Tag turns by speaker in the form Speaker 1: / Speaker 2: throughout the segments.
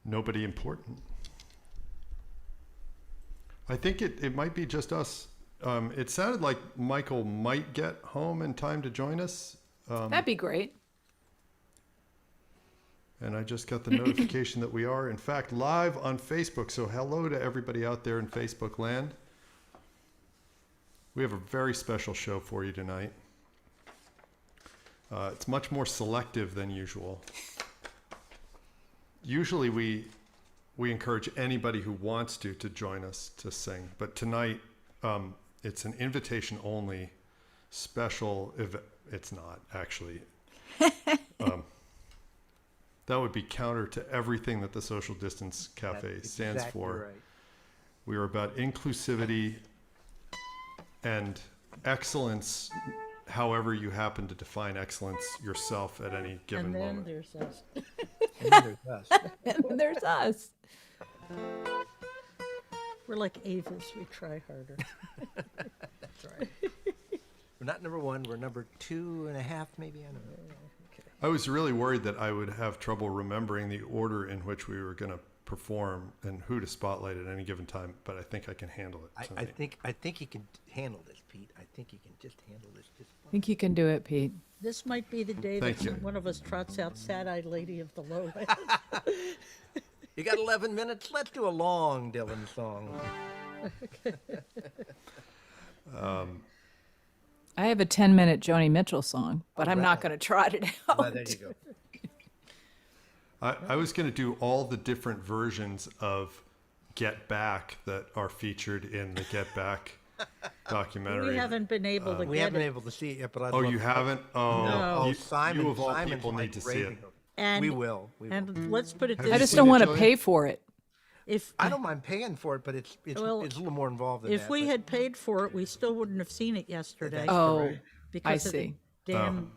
Speaker 1: Nobody important. I think it might be just us. It sounded like Michael might get home in time to join us.
Speaker 2: That'd be great.
Speaker 1: And I just got the notification that we are, in fact, live on Facebook. So hello to everybody out there in Facebook land. We have a very special show for you tonight. It's much more selective than usual. Usually we encourage anybody who wants to join us to sing. But tonight, it's an invitation only special event. It's not, actually. That would be counter to everything that the Social Distance Cafe stands for.
Speaker 3: Right.
Speaker 1: We are about inclusivity and excellence, however you happen to define excellence yourself at any given moment.
Speaker 4: There's us.
Speaker 3: And then there's us.
Speaker 2: And then there's us.
Speaker 4: We're like Avis. We try harder.
Speaker 3: That's right. We're not number one. We're number 2.5, maybe. I don't know.
Speaker 1: I was really worried that I would have trouble remembering the order in which we were going to perform and who to spotlight at any given time, but I think I can handle it.
Speaker 3: I think you can handle this, Pete. I think you can just handle this.
Speaker 2: I think you can do it, Pete.
Speaker 4: This might be the day
Speaker 1: Thank
Speaker 4: that
Speaker 1: you.
Speaker 4: one of us trots out Sad-Eyed Lady of the Lowlands.
Speaker 3: You got 11 minutes? Let's do a long Dylan song.
Speaker 2: I have a 10-minute Joni Mitchell song, but I'm not going to trot it out.
Speaker 3: Well, there you go.
Speaker 1: I was going to do all the different versions of Get Back that are featured in the Get Back documentary.
Speaker 4: We haven't been able to
Speaker 3: We
Speaker 4: get
Speaker 3: haven't been
Speaker 4: it.
Speaker 3: able to see it yet, but I'd
Speaker 1: Oh,
Speaker 3: love
Speaker 1: you
Speaker 3: to.
Speaker 1: haven't? Oh,
Speaker 4: No.
Speaker 1: you,
Speaker 3: Simon,
Speaker 1: you of all
Speaker 3: Simon's
Speaker 1: people
Speaker 3: like
Speaker 1: need to see it.
Speaker 3: raving over
Speaker 4: And,
Speaker 3: We will.
Speaker 4: And let's put it
Speaker 1: Have
Speaker 4: this
Speaker 1: you
Speaker 2: I just
Speaker 1: seen
Speaker 2: don't
Speaker 1: it,
Speaker 2: want to
Speaker 1: Jillian?
Speaker 2: pay for it.
Speaker 4: if
Speaker 3: I don't mind paying for it, but it's
Speaker 4: Well,
Speaker 3: a little more involved than that.
Speaker 4: if we
Speaker 3: but-
Speaker 4: had paid for it, we still wouldn't have seen it yesterday.
Speaker 2: Oh,
Speaker 3: correct.
Speaker 4: because
Speaker 2: I
Speaker 4: of the
Speaker 2: see.
Speaker 4: damn.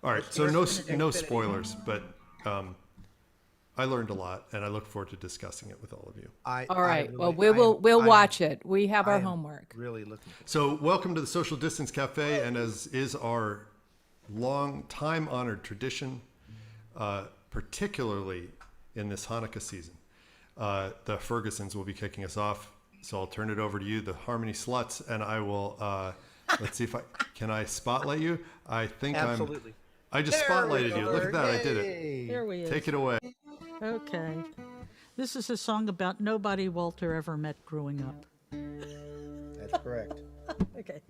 Speaker 1: All right, so no spoilers, but I learned a lot, and I look forward to discussing it with all of you.
Speaker 2: All right. Well,
Speaker 3: I'm
Speaker 2: we'll watch it. We have our
Speaker 3: I am
Speaker 2: homework.
Speaker 3: Really looking for
Speaker 1: So welcome to the Social Distance Cafe, and as is our long time-honored tradition, particularly in this Hanukkah season, the Fergusons will be kicking us off. So I'll turn it over to you, the Harmony Sluts, and I will, let's see if can I spotlight you? I think
Speaker 3: Absolutely.
Speaker 1: I just spotlighted you. Look at that, I did it.
Speaker 3: Yay.
Speaker 4: There we is.
Speaker 1: Take it away.
Speaker 4: Okay. This is a song about nobody Walter ever met growing up.
Speaker 3: That's correct.
Speaker 4: Okay.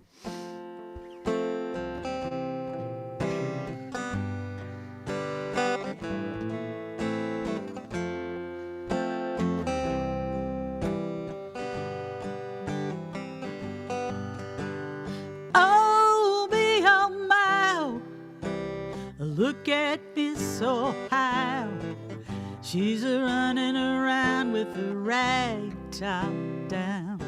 Speaker 4: Oh, be a mile. Look at this Ohio. She's a running around with a rag top down.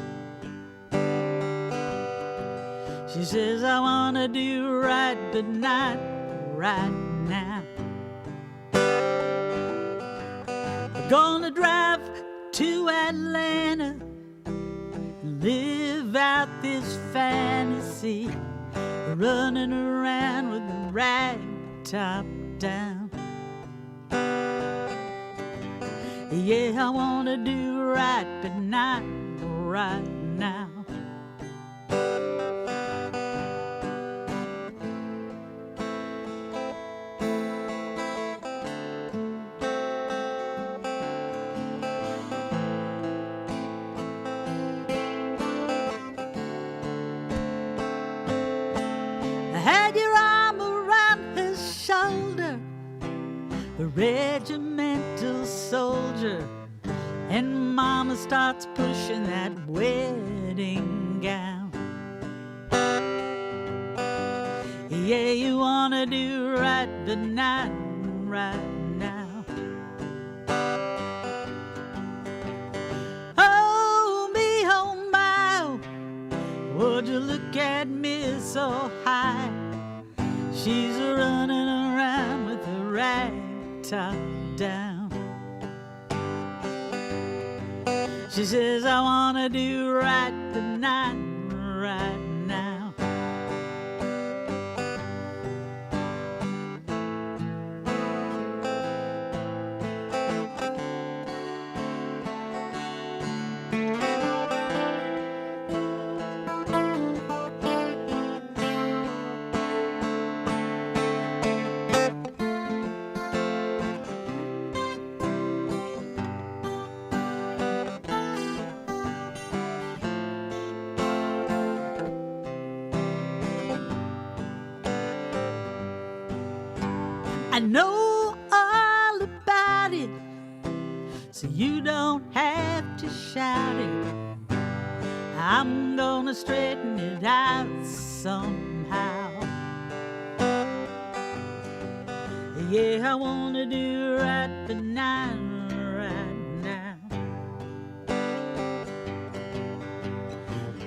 Speaker 4: She says, I wanna do right, but not right now. I'm gonna drive to Atlanta and live out this fantasy, running around with a rag top down. Yeah, I wanna do right, but not right now. Had your arm around his shoulder, a regimental soldier, and mama starts pushing that wedding gown. Yeah, you wanna do right, but not right now. Oh, me, oh my, would you look at me so high? She's running around with a rag top down. She says, I wanna do right, but not right now. I know all about it, so you don't have to shout it. I'm gonna straighten it out somehow. Yeah, I wanna do right but not right now.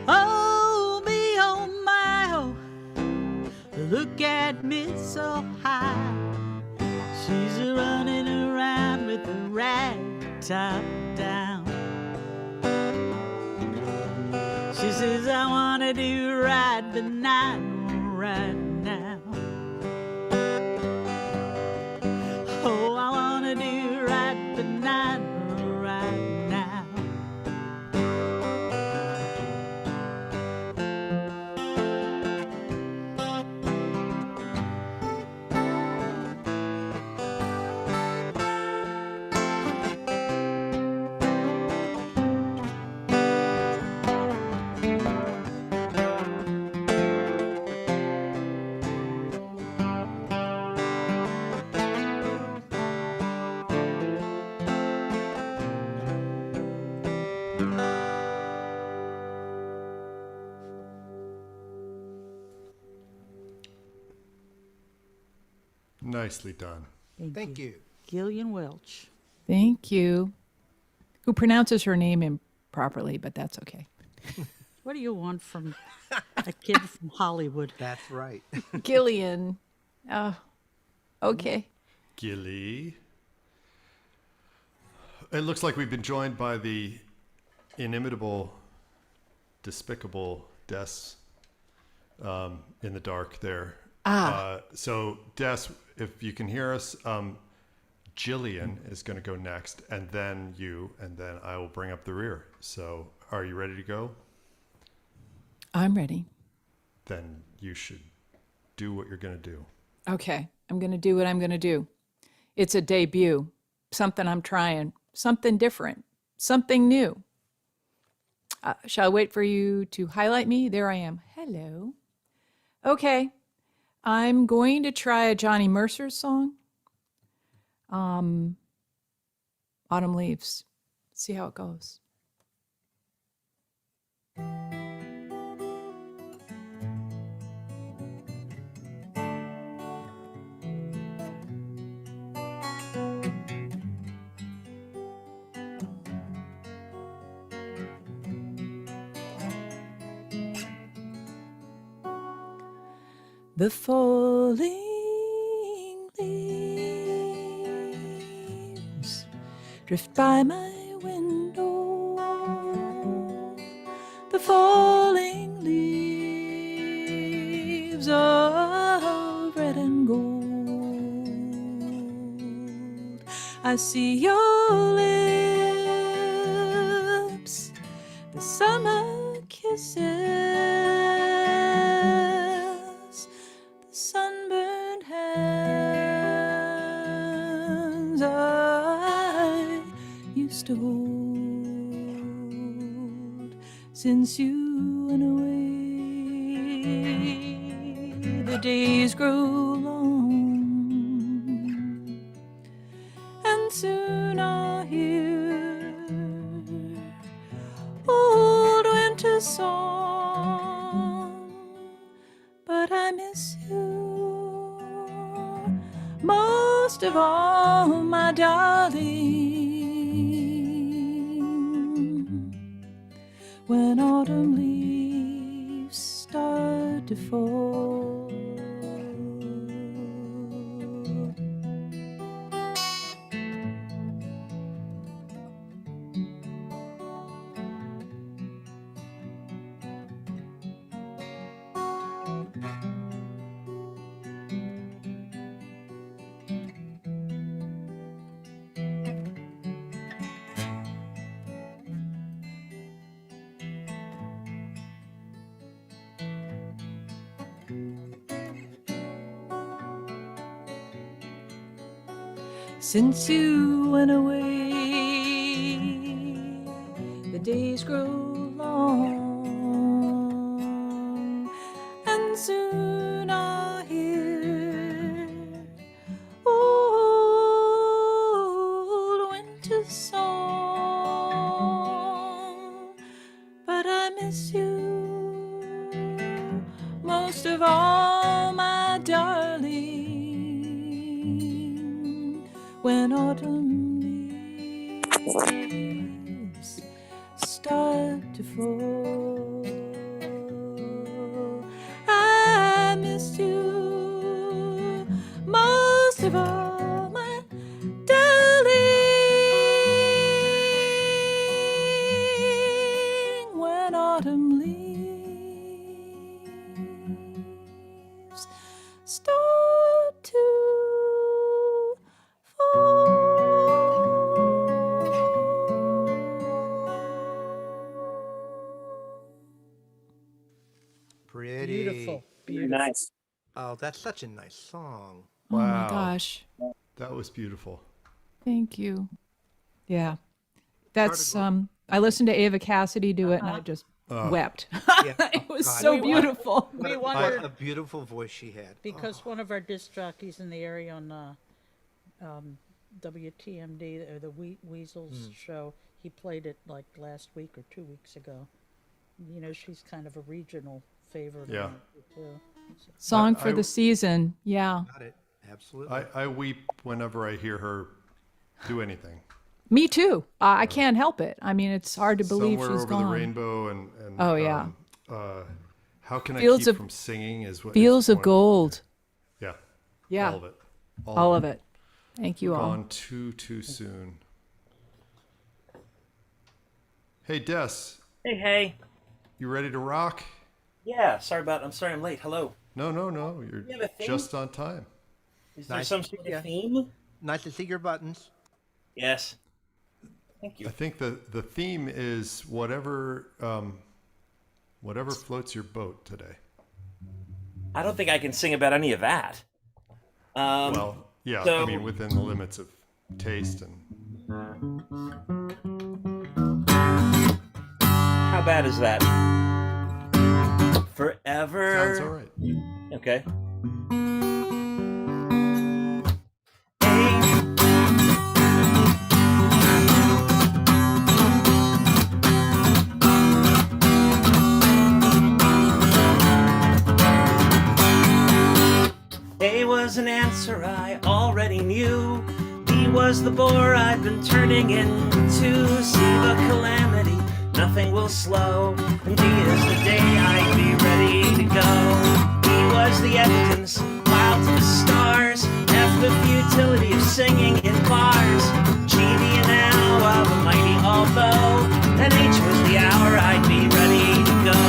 Speaker 4: Oh, me, oh my, oh, look at me so high. She's running around with the rag top down. She says, I wanna do right but not right now. Oh, I wanna do right but not right now.
Speaker 1: Nicely done.
Speaker 3: Thank you.
Speaker 4: Gillian Welch.
Speaker 2: Thank you. Who pronounces her name improperly, but that's okay.
Speaker 4: What do you want from a kid from Hollywood?
Speaker 3: That's right.
Speaker 2: Gillian. Oh, okay.
Speaker 1: Gilly. It looks like we've been joined by the inimitable, despicable Des in the dark there. So, Des, if you can hear us, Jillian is going to go next, and then you, and then I will bring up the rear. So, are you ready to go?
Speaker 2: I'm ready.
Speaker 1: Then you should do what you're going to do.
Speaker 2: Okay. I'm going to do what I'm going to do. It's a debut. Something I'm trying. Something different. Something new. Shall I wait for you to highlight me? There I am. Hello. Okay. I'm going to try a Johnny Mercer song. Autumn Leaves. See how it goes. The falling leaves drift by my window. The falling leaves of red and gold. I see your lips, the summer kisses. Sunburned hands I used to hold. Since you went away, the days grow long, and soon I'll hear old winter song. But I miss you most of all, my darling. When autumn leaves start to fall. Since you went away, the days grow long, and soon I'll hear most of all, my darling, when autumn leaves start to fall, I missed you most of all, my darling, when autumn leaves start to
Speaker 3: Pretty.
Speaker 4: Beautiful.
Speaker 5: Very nice.
Speaker 3: Oh, that's such a nice song.
Speaker 2: Oh my
Speaker 1: Wow.
Speaker 2: gosh.
Speaker 1: That was beautiful.
Speaker 2: Thank you. Yeah. That's I listened to Ava Cassidy do it and I just wept.
Speaker 3: Yeah.
Speaker 2: It was
Speaker 3: God.
Speaker 2: so beautiful.
Speaker 4: We
Speaker 3: What
Speaker 4: wondered
Speaker 3: a beautiful voice she had.
Speaker 4: because one of our disc jockeys in the area on WTMD or the Weasels show, he played it like last week or 2 weeks ago. You know, she's kind of a regional favorite.
Speaker 1: Yeah.
Speaker 4: Too.
Speaker 2: Song
Speaker 1: I-
Speaker 2: for the season. Yeah.
Speaker 3: Got it. Absolutely.
Speaker 1: I weep whenever I hear her do anything.
Speaker 2: Me too. I can't help it. I mean, it's hard to believe
Speaker 1: Somewhere
Speaker 2: she's
Speaker 1: over
Speaker 2: gone.
Speaker 1: the rainbow and
Speaker 2: Oh, yeah.
Speaker 1: How can
Speaker 2: Fields
Speaker 1: I keep
Speaker 2: of-
Speaker 1: from singing is what
Speaker 2: Fields
Speaker 1: is
Speaker 2: of
Speaker 1: one-
Speaker 2: gold.
Speaker 1: Yeah.
Speaker 2: Yeah.
Speaker 1: All of it.
Speaker 2: All of it. Thank you all.
Speaker 1: Gone too soon. Hey Des,
Speaker 5: Hey.
Speaker 1: you ready to rock?
Speaker 5: Yeah, I'm sorry I'm late. Hello.
Speaker 1: No, you're
Speaker 5: You have a theme?
Speaker 1: just on time.
Speaker 5: Is there
Speaker 3: Nice.
Speaker 5: some sort
Speaker 3: Yeah.
Speaker 5: of theme?
Speaker 3: Nice to see your buttons.
Speaker 5: Yes. Thank
Speaker 1: I
Speaker 5: you.
Speaker 1: think the theme is whatever floats your boat today.
Speaker 5: I don't think I can sing about any of that.
Speaker 1: Well, yeah,
Speaker 5: so-
Speaker 1: I mean within the limits of taste and
Speaker 5: How bad is that? Forever.
Speaker 1: sounds all right.
Speaker 5: Okay. A was an answer I already knew. B was the bore I've been turning into. C the calamity, nothing will slow. And D is the day I'd be ready to go. E was the evidence, filed to the stars. F the futility of singing in bars. G the now of a mighty although. And H was the hour I'd be ready to go.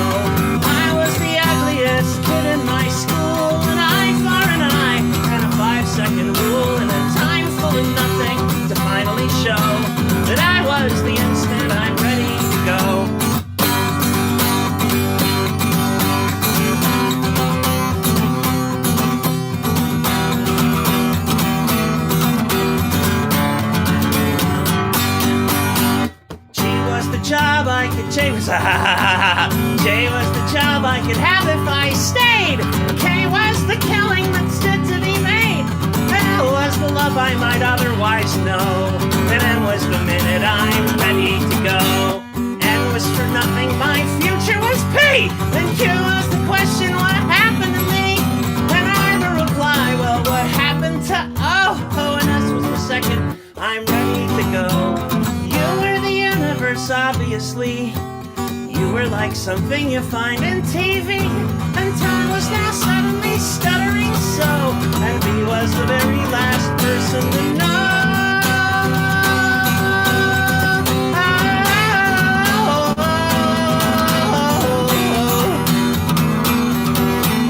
Speaker 5: I was the ugliest kid in my school, an eye for an eye, and a 5-second rule, and a time full of nothing to finally show that I was the instant I'm ready to go. G was the job I could J was J was the job I could have if I stayed. K was the killing that stood to be made. L was the love I might otherwise know. And M was the minute I'm ready to go. N was for nothing, my future was P. And Q was the question, what happened to me? And I the reply, well, what happened to O? And S was the second, I'm ready to go. You were the universe, obviously. You were like something you find in TV. And time was now suddenly stuttering so. And B was the very last person to know.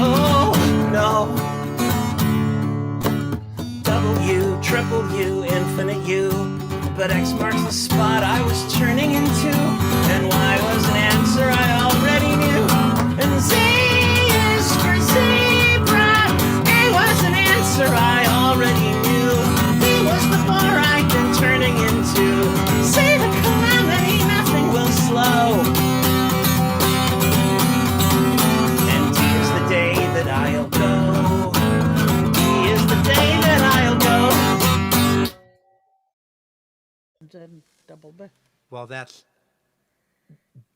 Speaker 5: Oh, no. W, triple U, infinite U. But X marks the spot I was turning into. And Y was an answer I already knew. And Z is for zebra. A was an answer I already knew. B was the bar I'd been turning into. Say the calamity, nothing will slow. And D is the day that I'll go. D is the day that I'll go.
Speaker 4: Then double back.
Speaker 3: Well, that's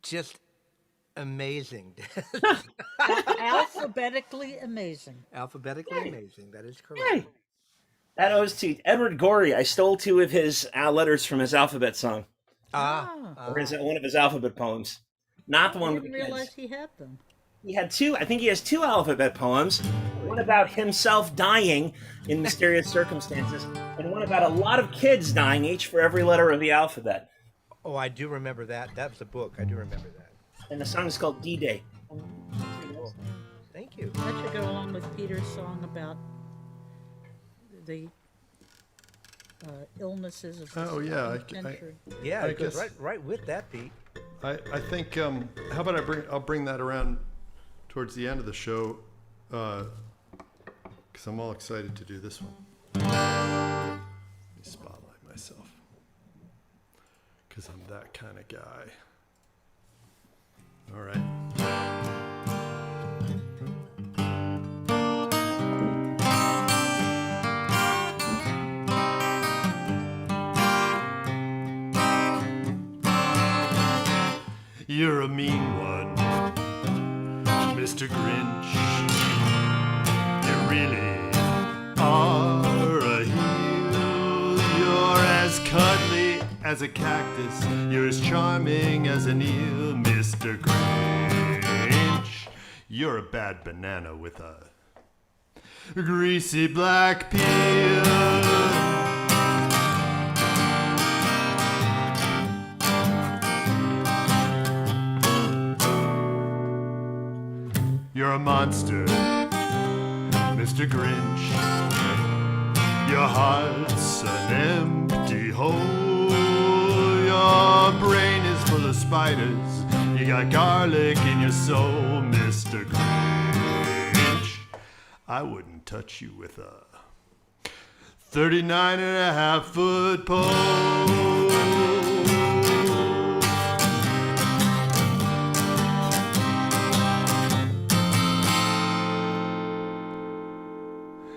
Speaker 3: just amazing.
Speaker 4: Alphabetically amazing.
Speaker 3: Alphabetically amazing. That is correct.
Speaker 5: Yay. That owes to Edward Gorey. I stole 2 of his letters from his alphabet song, or one of his alphabet poems. Not the
Speaker 4: I
Speaker 5: one with
Speaker 4: didn't
Speaker 5: the kids.
Speaker 4: realize he had them.
Speaker 5: He had 2. I think he has 2 alphabet poems. One about himself dying in mysterious circumstances, and one about a lot of kids dying, each for every letter of the alphabet.
Speaker 3: Oh, I do remember that. That was a book. I do remember that.
Speaker 5: And the song is called D-Day.
Speaker 3: Thank you.
Speaker 4: That should go along with Peter's song about the illnesses of
Speaker 1: Oh, yeah,
Speaker 4: the century.
Speaker 3: Yeah,
Speaker 1: I
Speaker 3: it goes
Speaker 1: guess-
Speaker 3: right with that, Pete.
Speaker 1: I think how about I'll bring that around towards the end of the show, because I'm all excited to do this one. Let me spotlight myself, because I'm that kind of guy. All right. You're a mean one, Mr. Grinch. You really are a heel. You're as cuddly as a cactus. You're as charming as an eel, Mr. Grinch. You're a bad banana with a greasy black peel. You're a monster, Mr. Grinch. Your heart's an empty hole. Your brain is full of spiders. You got garlic in your soul, Mr. Grinch. I wouldn't touch you with a 39.5-foot pole.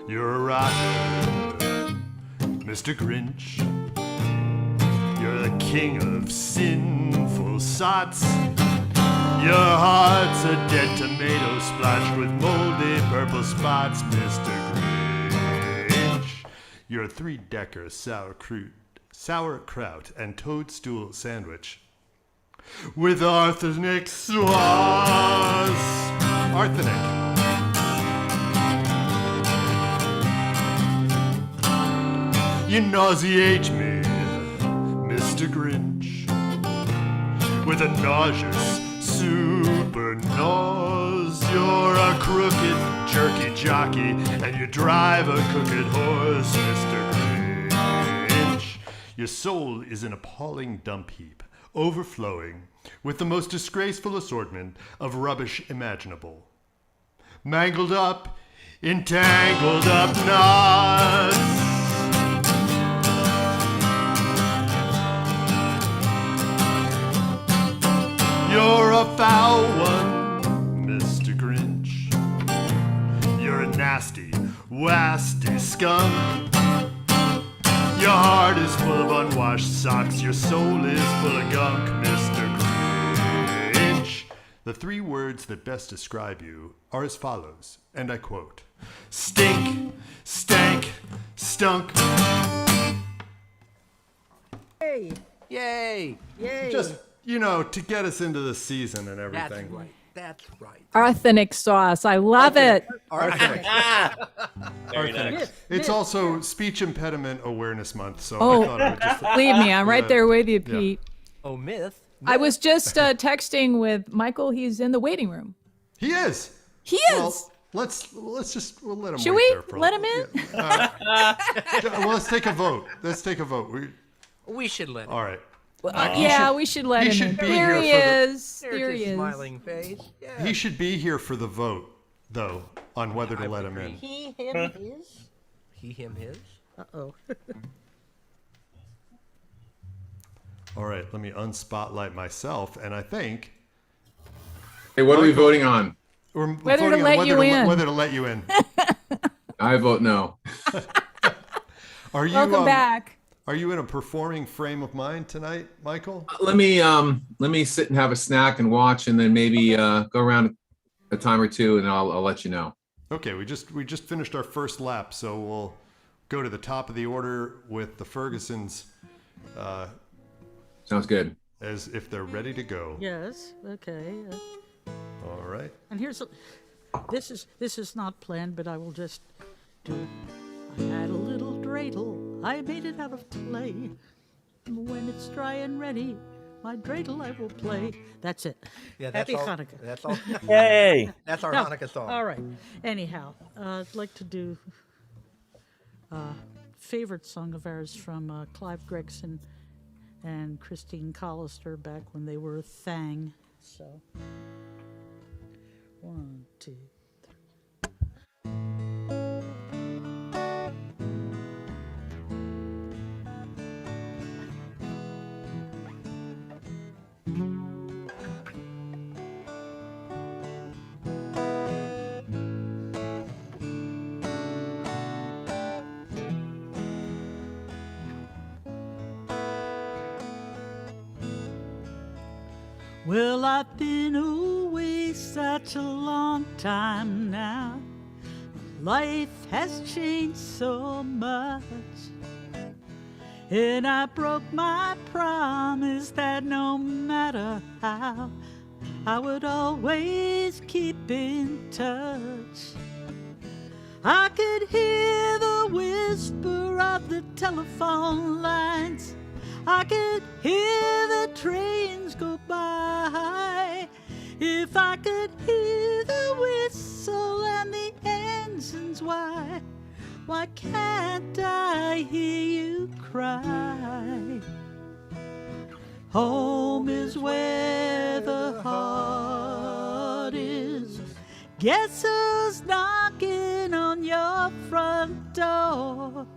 Speaker 1: You're a rotter, Mr. Grinch. You're the king of sinful sots. Your heart's a dead tomato splashed with moldy purple spots, Mr. Grinch. You're a 3-decker sauerkraut and toadstool sandwich with arsenic sauce. Arsenic. You nauseate me, Mr. Grinch, with a nauseous super nose. You're a crooked jerky jockey, and you drive a crooked horse, Mr. Grinch. Your soul is an appalling dump heap, overflowing with the most disgraceful assortment of rubbish imaginable. Mangled up, entangled up knots. You're a foul one, Mr. Grinch. You're a nasty, wasty skunk. Your heart is full of unwashed socks. Your soul is full of gunk, Mr. Grinch. The 3 words that best describe you are as follows, and I quote: stink, stank, stunk.
Speaker 4: Hey,
Speaker 3: Yay!
Speaker 4: yay.
Speaker 1: Just, to get us into the season and
Speaker 3: That's
Speaker 1: everything.
Speaker 3: right. That's right.
Speaker 2: Arsenic sauce. I love it.
Speaker 3: Arsenic.
Speaker 5: Very nice.
Speaker 1: It's also Speech Impediment Awareness Month, so
Speaker 2: Oh.
Speaker 1: I thought I would just...
Speaker 2: Believe me, I'm right there with you, Pete.
Speaker 3: Oh, myth.
Speaker 2: I was just texting with Michael. He's in the waiting room.
Speaker 1: He is.
Speaker 2: He
Speaker 1: Well,
Speaker 2: is.
Speaker 1: we'll let him
Speaker 2: Should
Speaker 1: wait
Speaker 2: we
Speaker 1: there for a
Speaker 2: let him
Speaker 1: little-
Speaker 2: in?
Speaker 1: Well, let's take a vote.
Speaker 3: We should let him.
Speaker 1: All right.
Speaker 2: Yeah, we should let
Speaker 1: he
Speaker 2: him
Speaker 1: should
Speaker 2: in.
Speaker 1: be
Speaker 2: There he
Speaker 1: here for the-
Speaker 2: is.
Speaker 3: There's
Speaker 2: There he
Speaker 3: his
Speaker 2: is.
Speaker 3: smiling face. Yeah.
Speaker 1: He should be here for the vote, though, on whether to let him in.
Speaker 4: He, him, his.
Speaker 3: He, him, his.
Speaker 4: Uh-oh.
Speaker 1: All right, let me unspotlight myself, and I think
Speaker 6: Hey, what are we voting on?
Speaker 1: we're
Speaker 2: Whether to
Speaker 1: voting on
Speaker 2: let you in.
Speaker 1: whether to let you in.
Speaker 6: I vote no.
Speaker 1: Are you
Speaker 2: Welcome back.
Speaker 1: Are you in a performing frame of mind tonight, Michael?
Speaker 6: Let me sit and have a snack and watch, and then maybe go around a time or two, and I'll let you know.
Speaker 1: Okay, we just finished our first lap, so we'll go to the top of the order with the Fergusons,
Speaker 6: Sounds good.
Speaker 1: as if they're ready to go.
Speaker 4: Yes. Okay.
Speaker 1: All right.
Speaker 4: And this is not planned, but I will just do it. I had a little dreidel. I made it out of clay. When it's dry and ready, my dreidel I will play. That's it.
Speaker 3: Yeah, that's
Speaker 4: Happy
Speaker 3: all.
Speaker 4: Hanukkah.
Speaker 3: That's all.
Speaker 5: Yay!
Speaker 3: That's our
Speaker 4: No.
Speaker 3: Hanukkah song.
Speaker 4: All right. Anyhow, I'd like to do favorite song of ours from Clive Gregson and Christine Collister back when they were a thing. So, 1, 2. Well, I've been away such a long time now. Life has changed so much. And I broke my promise that no matter how, I would always keep in touch. I could hear the whisper of the telephone lines. I could hear the trains go by. If I could hear the whistle and the engines, why can't I hear you cry? Home is where the heart is. Guess who's knocking on your front door?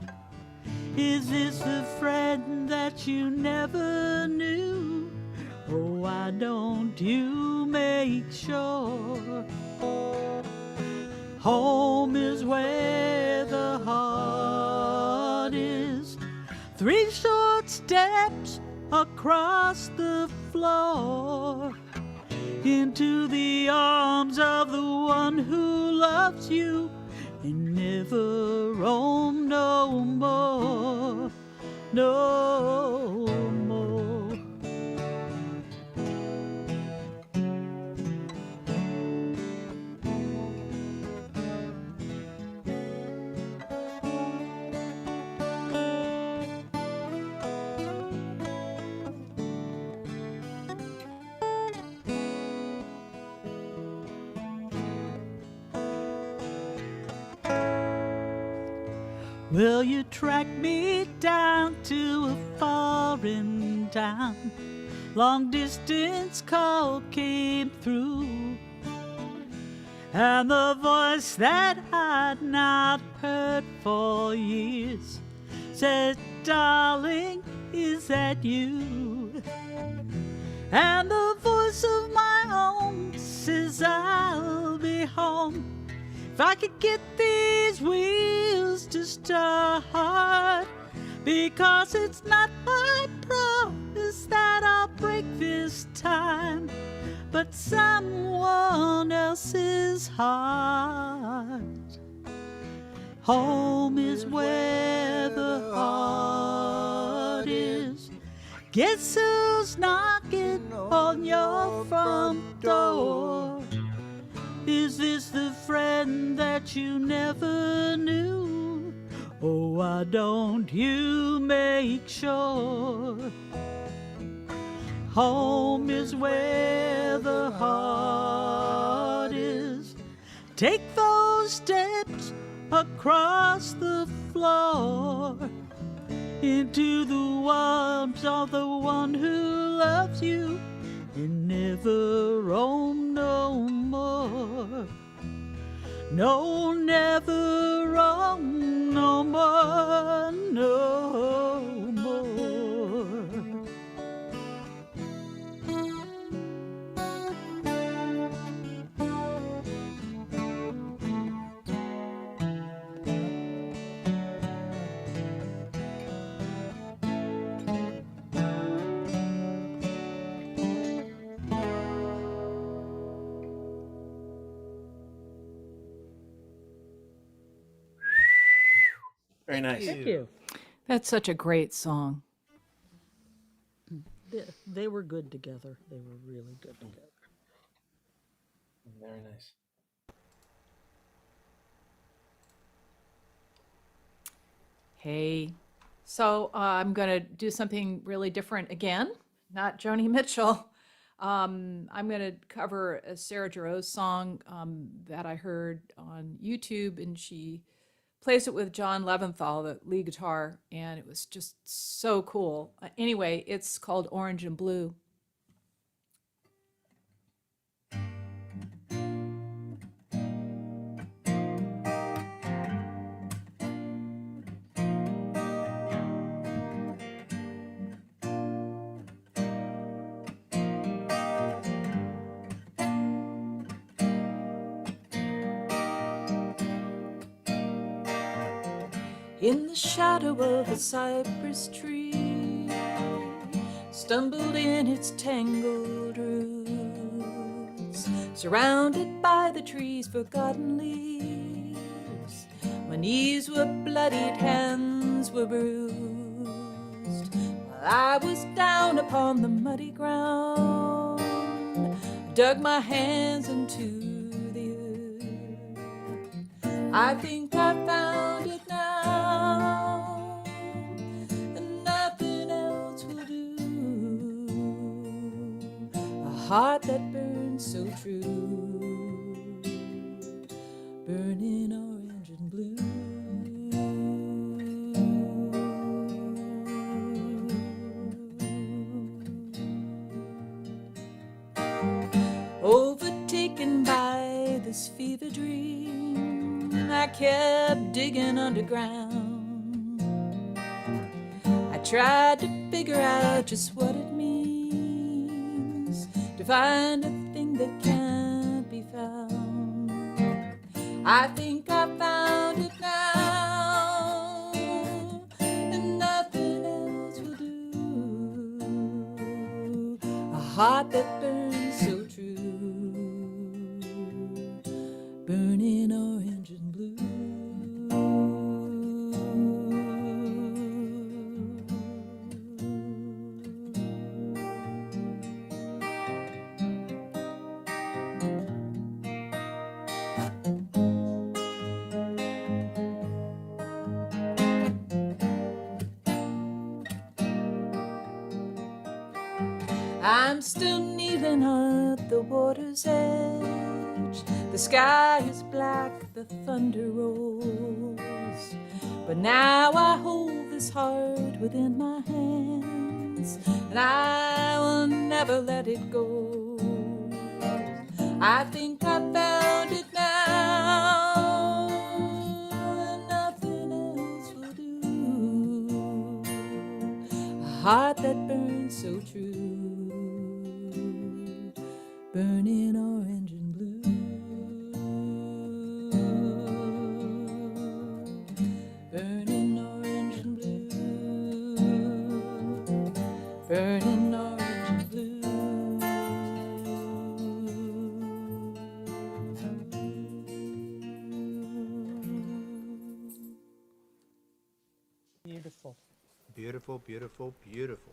Speaker 4: Is this the friend that you never knew? Oh, why don't you make sure? Home is where the heart is. 3 short steps across the floor into the arms of the one who loves you and never roam no more, no more. Well, you tracked me down to a foreign town. Long distance call came through, and the voice that I'd not heard for years said, darling, is that you? And the voice of my own says, I'll be home if I could get these wheels to start, because it's not my promise that I'll break this time, but someone else's heart. Home is where the heart is. Guess who's knocking on your front door? Is this the friend that you never knew? Oh, why don't you make sure? Home is where the heart is. Take those steps across the floor into the arms of the one who loves you and never roam no more. No, never roam no more, no more.
Speaker 5: Very nice.
Speaker 4: Thank you.
Speaker 2: That's such a great song.
Speaker 4: They were good together. They were really good together.
Speaker 5: Very nice.
Speaker 2: Hey, so I'm going to do something really different again, not Joni Mitchell. I'm going to cover a Sarah Jarosz song that I heard on YouTube, and she plays it with John Leventhal, the lead guitar, and it was just so cool. Anyway, it's called Orange and Blue. In the shadow of a cypress tree, stumbled in its tangled roots, surrounded by the tree's forgotten leaves. My knees were bloodied, hands were bruised, while I was down upon the muddy ground, dug my hands into the earth. I think I found it now, and nothing else will do. A heart that burns so true, burning orange and blue. Overtaken by this fever dream, I kept digging underground. I tried to figure out just what it means to find a thing that can't be found. I think I found it now, and nothing else will do. A heart that burns so true, burning orange and blue. I'm still kneeling at the water's edge. The sky is black, the thunder rolls. But now I hold this heart within my hands, and I will never let it go. I think I found it now, and nothing else will do. A heart that burns so true, burning orange and blue. Burning orange and blue. Burning orange and blue.
Speaker 4: Beautiful.
Speaker 3: Beautiful, beautiful, beautiful.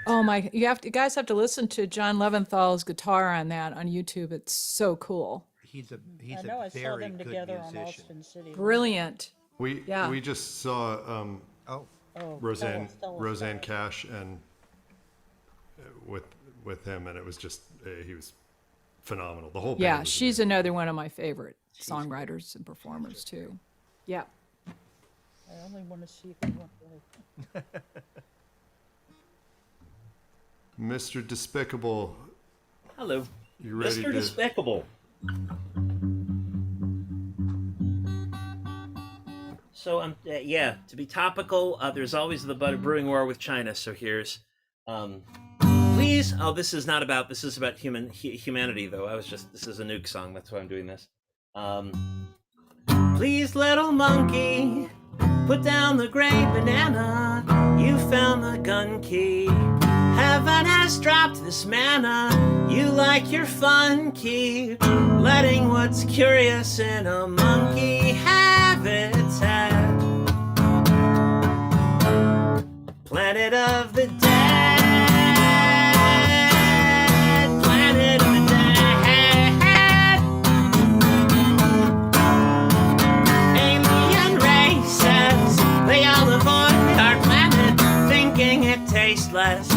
Speaker 2: Oh my, you guys have to listen to John Leventhal's guitar on that on YouTube. It's so cool.
Speaker 3: He's
Speaker 4: I
Speaker 3: a
Speaker 4: know I saw
Speaker 3: very
Speaker 4: them
Speaker 3: good
Speaker 4: together on
Speaker 3: musician.
Speaker 4: Austin City.
Speaker 2: Brilliant. Yeah.
Speaker 1: We just saw
Speaker 3: Oh,
Speaker 4: Oh,
Speaker 1: Roseanne
Speaker 4: tell us
Speaker 1: Roseanne
Speaker 4: about it.
Speaker 1: Cash and with him, and it was just he was phenomenal. The whole band
Speaker 2: Yeah,
Speaker 1: was
Speaker 2: she's
Speaker 1: amazing.
Speaker 2: another one of my favorite songwriters and performers too. Yeah.
Speaker 4: I only want to see if you want to.
Speaker 1: Mr. Despicable.
Speaker 5: Hello.
Speaker 1: You ready
Speaker 5: Mr.
Speaker 1: to?
Speaker 5: Despicable. So yeah, to be topical, there's always the brewing war with China. So here's, please. Oh, this is about humanity though. This is a nuke song. That's why I'm doing this. Please, little monkey, put down the gray banana. You found the gun key. Heaven has dropped this manna. You like your fun key, letting what's curious in a monkey habitat. Planet of the dead. Planet of the dead. Alien races, they all avoid our planet, thinking it tasteless. To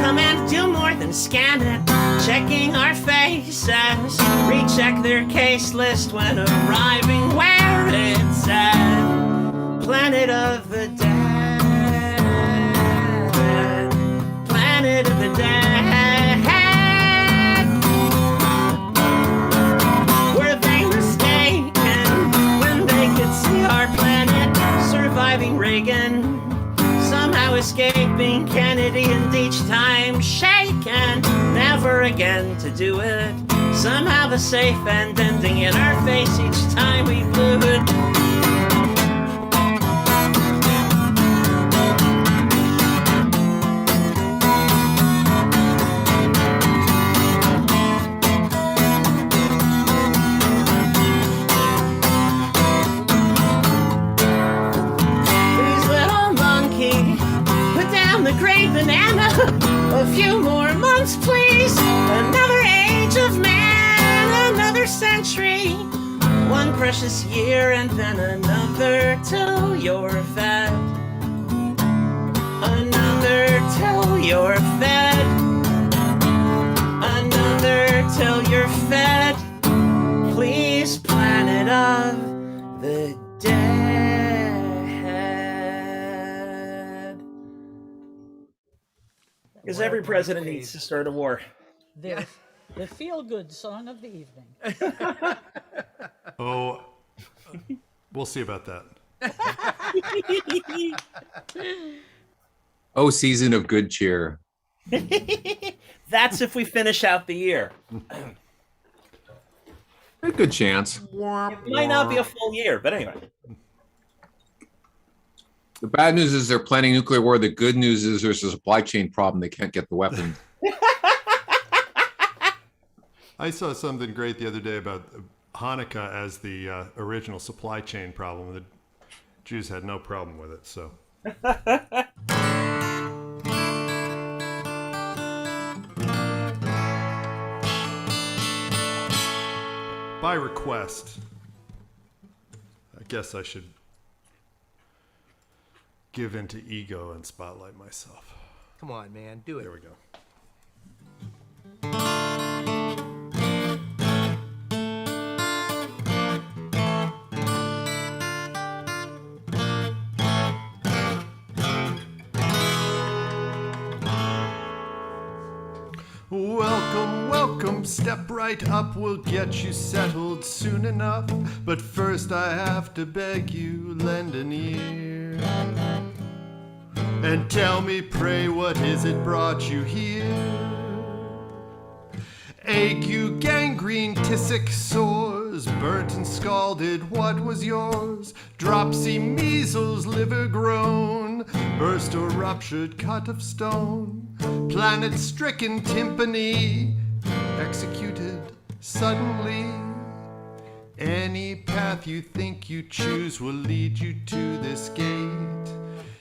Speaker 5: come and do more than scan it, checking our faces, recheck their case list when arriving where it's at. Planet of the dead. Planet of the dead. Were they mistaken when they could see our planet surviving Reagan? Somehow escaping Kennedy and each time shaken, never again to do it. Somehow the safe end ending in our face each time we blew it. A few more months, please. Another age of man, another century. One precious year and then another till you're fed. Another till you're fed. Another till you're fed. Please, planet of the dead. Because every president needs to start a war.
Speaker 4: The feel-good song of the evening.
Speaker 1: Oh, we'll see about that.
Speaker 6: Oh, season of good cheer.
Speaker 5: That's if we finish out the year.
Speaker 6: A good chance.
Speaker 5: It might not be a full year, but anyway.
Speaker 6: The bad news is they're planning nuclear war. The good news is there's a supply chain problem. They can't get the weapon.
Speaker 1: I saw something great the other day about Hanukkah as the original supply chain problem. The Jews had no problem with it, so. By request, I guess I should give in to ego and spotlight myself.
Speaker 3: Come on, man, do it.
Speaker 1: There we go. Welcome, welcome, step right up, we'll get you settled soon enough. But first I have to beg you, lend an ear. And tell me, pray, what is it brought you here? Ague, gangrene, tisic, sores, burnt and scalded, what was yours? Dropsy, measles, liver grown, burst or ruptured cut of stone, planet-stricken tympany, executed suddenly. Any path you think you choose will lead you to this gate,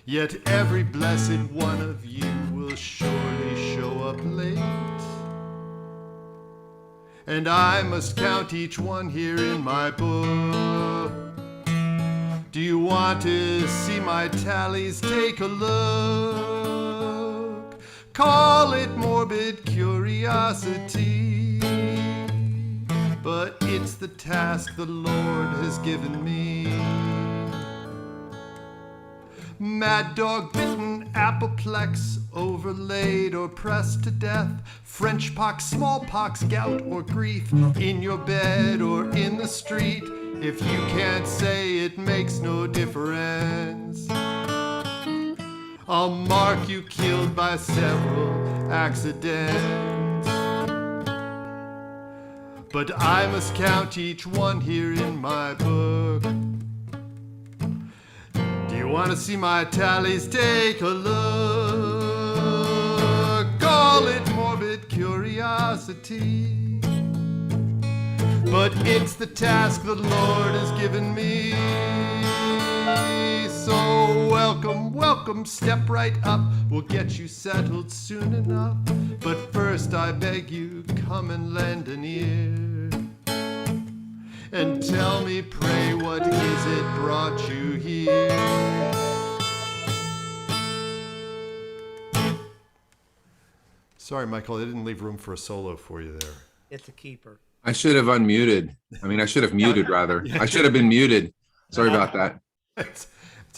Speaker 1: yet every blessed one of you will surely show up late. And I must count each one here in my book. Do you want to see my tallies? Take a look. Call it morbid curiosity, but it's the task the Lord has given me. Mad dog bitten, apoplex, overlaid or pressed to death, French pox, smallpox, gout or grief, in your bed or in the street. If you can't say, it makes no difference. I'll mark you killed by several accidents. But I must count each one here in my book. Do you want to see my tallies? Take a look. Call it morbid curiosity, but it's the task the Lord has given me. So welcome, welcome, step right up. We'll get you settled soon enough. But first I beg you, come and lend an ear. And tell me, pray, what is it brought you here? Sorry, Michael, I didn't leave room for a solo for you there.
Speaker 3: It's a keeper.
Speaker 6: I should have unmuted. I mean, I should have muted rather. I should have been muted. Sorry about that.
Speaker 1: It's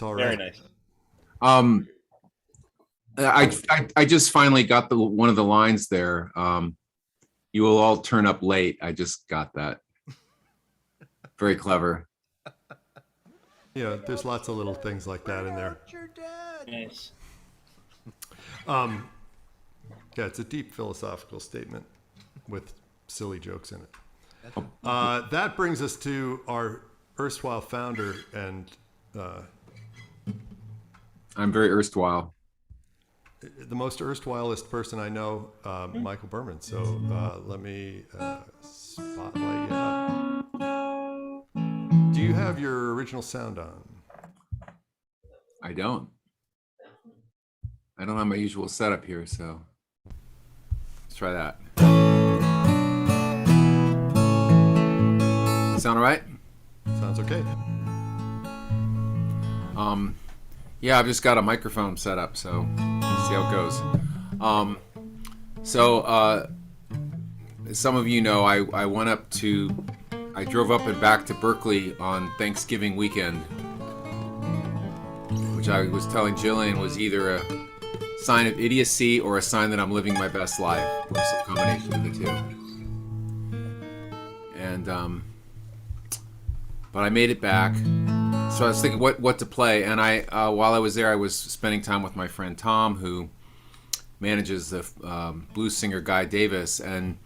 Speaker 1: all right.
Speaker 5: Very nice.
Speaker 6: I just finally got one of the lines there. You will all turn up late. I just got that. Very clever.
Speaker 1: Yeah, there's lots of little things like that in there.
Speaker 3: Your dad.
Speaker 5: Nice.
Speaker 1: Yeah, it's a deep philosophical statement with silly jokes in it. That brings us to our erstwhile founder and
Speaker 6: I'm very erstwhile.
Speaker 1: the most erstwhilest person I know, Michael Berman. So let me spotlight you up. Do you have your original sound on?
Speaker 6: I don't have my usual setup here, so let's try that. Sound all right?
Speaker 1: Sounds okay.
Speaker 6: Yeah, I've just got a microphone set up, so let's see how it goes. As some of you know, I drove up and back to Berkeley on Thanksgiving weekend, which I was telling Jillian was either a sign of idiocy or a sign that I'm living my best life, or some combination of the two. And but I made it back, so I was thinking what to play. And while I was there, I was spending time with my friend Tom, who manages the blues singer Guy Davis, and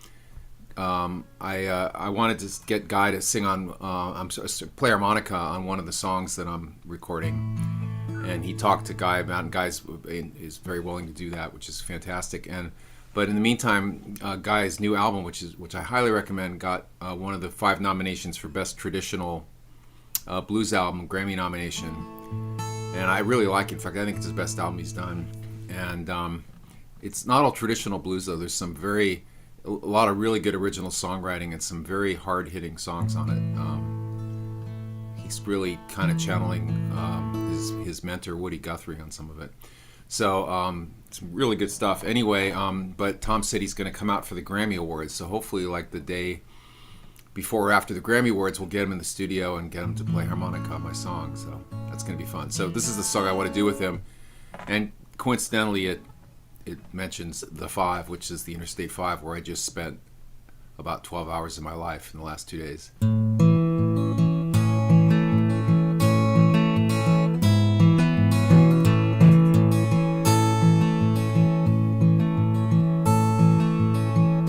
Speaker 6: I wanted to get Guy to sing on play harmonica on one of the songs that I'm recording. And he talked to Guy about it, and Guy is very willing to do that, which is fantastic. But in the meantime, Guy's new album, which I highly recommend, got one of the 5 nominations for Best Traditional Blues Album, Grammy nomination. And I really like it. In fact, I think it's his best album he's done. And it's not all traditional blues, though. There's a lot of really good original songwriting and some very hard-hitting songs on it. He's really kind of channeling his mentor Woody Guthrie on some of it. So it's really good stuff. Anyway, but Tom said he's going to come out for the Grammy Awards. So hopefully, like the day before or after the Grammy Awards, we'll get him in the studio and get him to play harmonica on my song. So that's going to be fun. So this is the song I want to do with him. And coincidentally, it mentions the 5, which is the Interstate 5, where I just spent about 12 hours of my life in the last 2 days.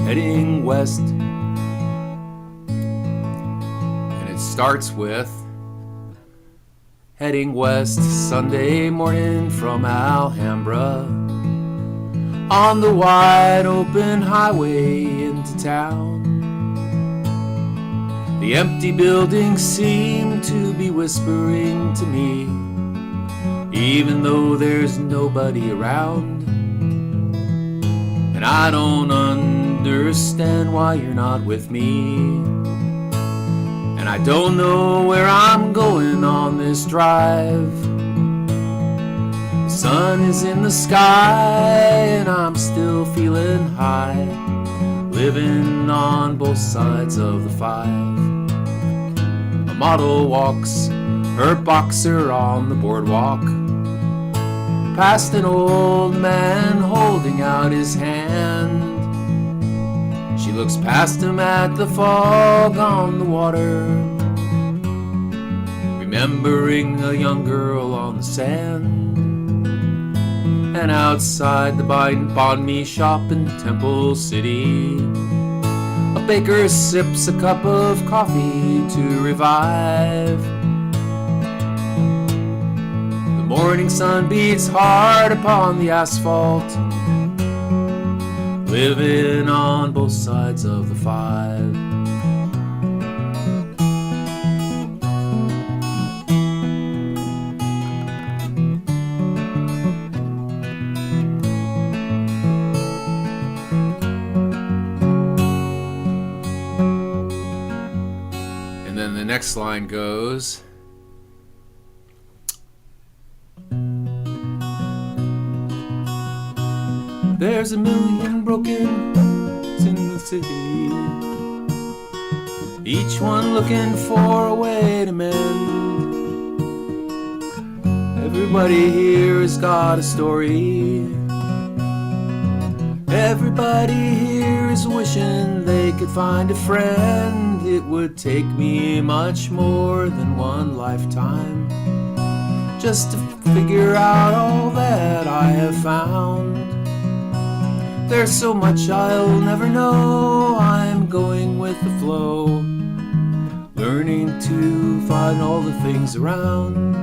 Speaker 6: Heading west, and it starts with heading west Sunday morning from Alhambra on the wide open highway into town. The empty buildings seem to be whispering to me, even though there's nobody around. And I don't understand why you're not with me. And I don't know where I'm going on this drive. The sun is in the sky and I'm still feeling high, living on both sides of the 5. A model walks her boxer on the boardwalk, past an old man holding out his hand. She looks past him at the fog on the water, remembering a young girl on the sand. And outside the banh mi shop in Temple City, a baker sips a cup of coffee to revive. The morning sun beats hard upon the asphalt, living on both sides of the 5. next line goes. There's a million broken in the city, each one looking for a way to mend. Everybody here has got a story. Everybody here is wishing they could find a friend. It would take me much more than one lifetime just to figure out all that I have found. There's so much I'll never know. I'm going with the flow, learning to find all the things around.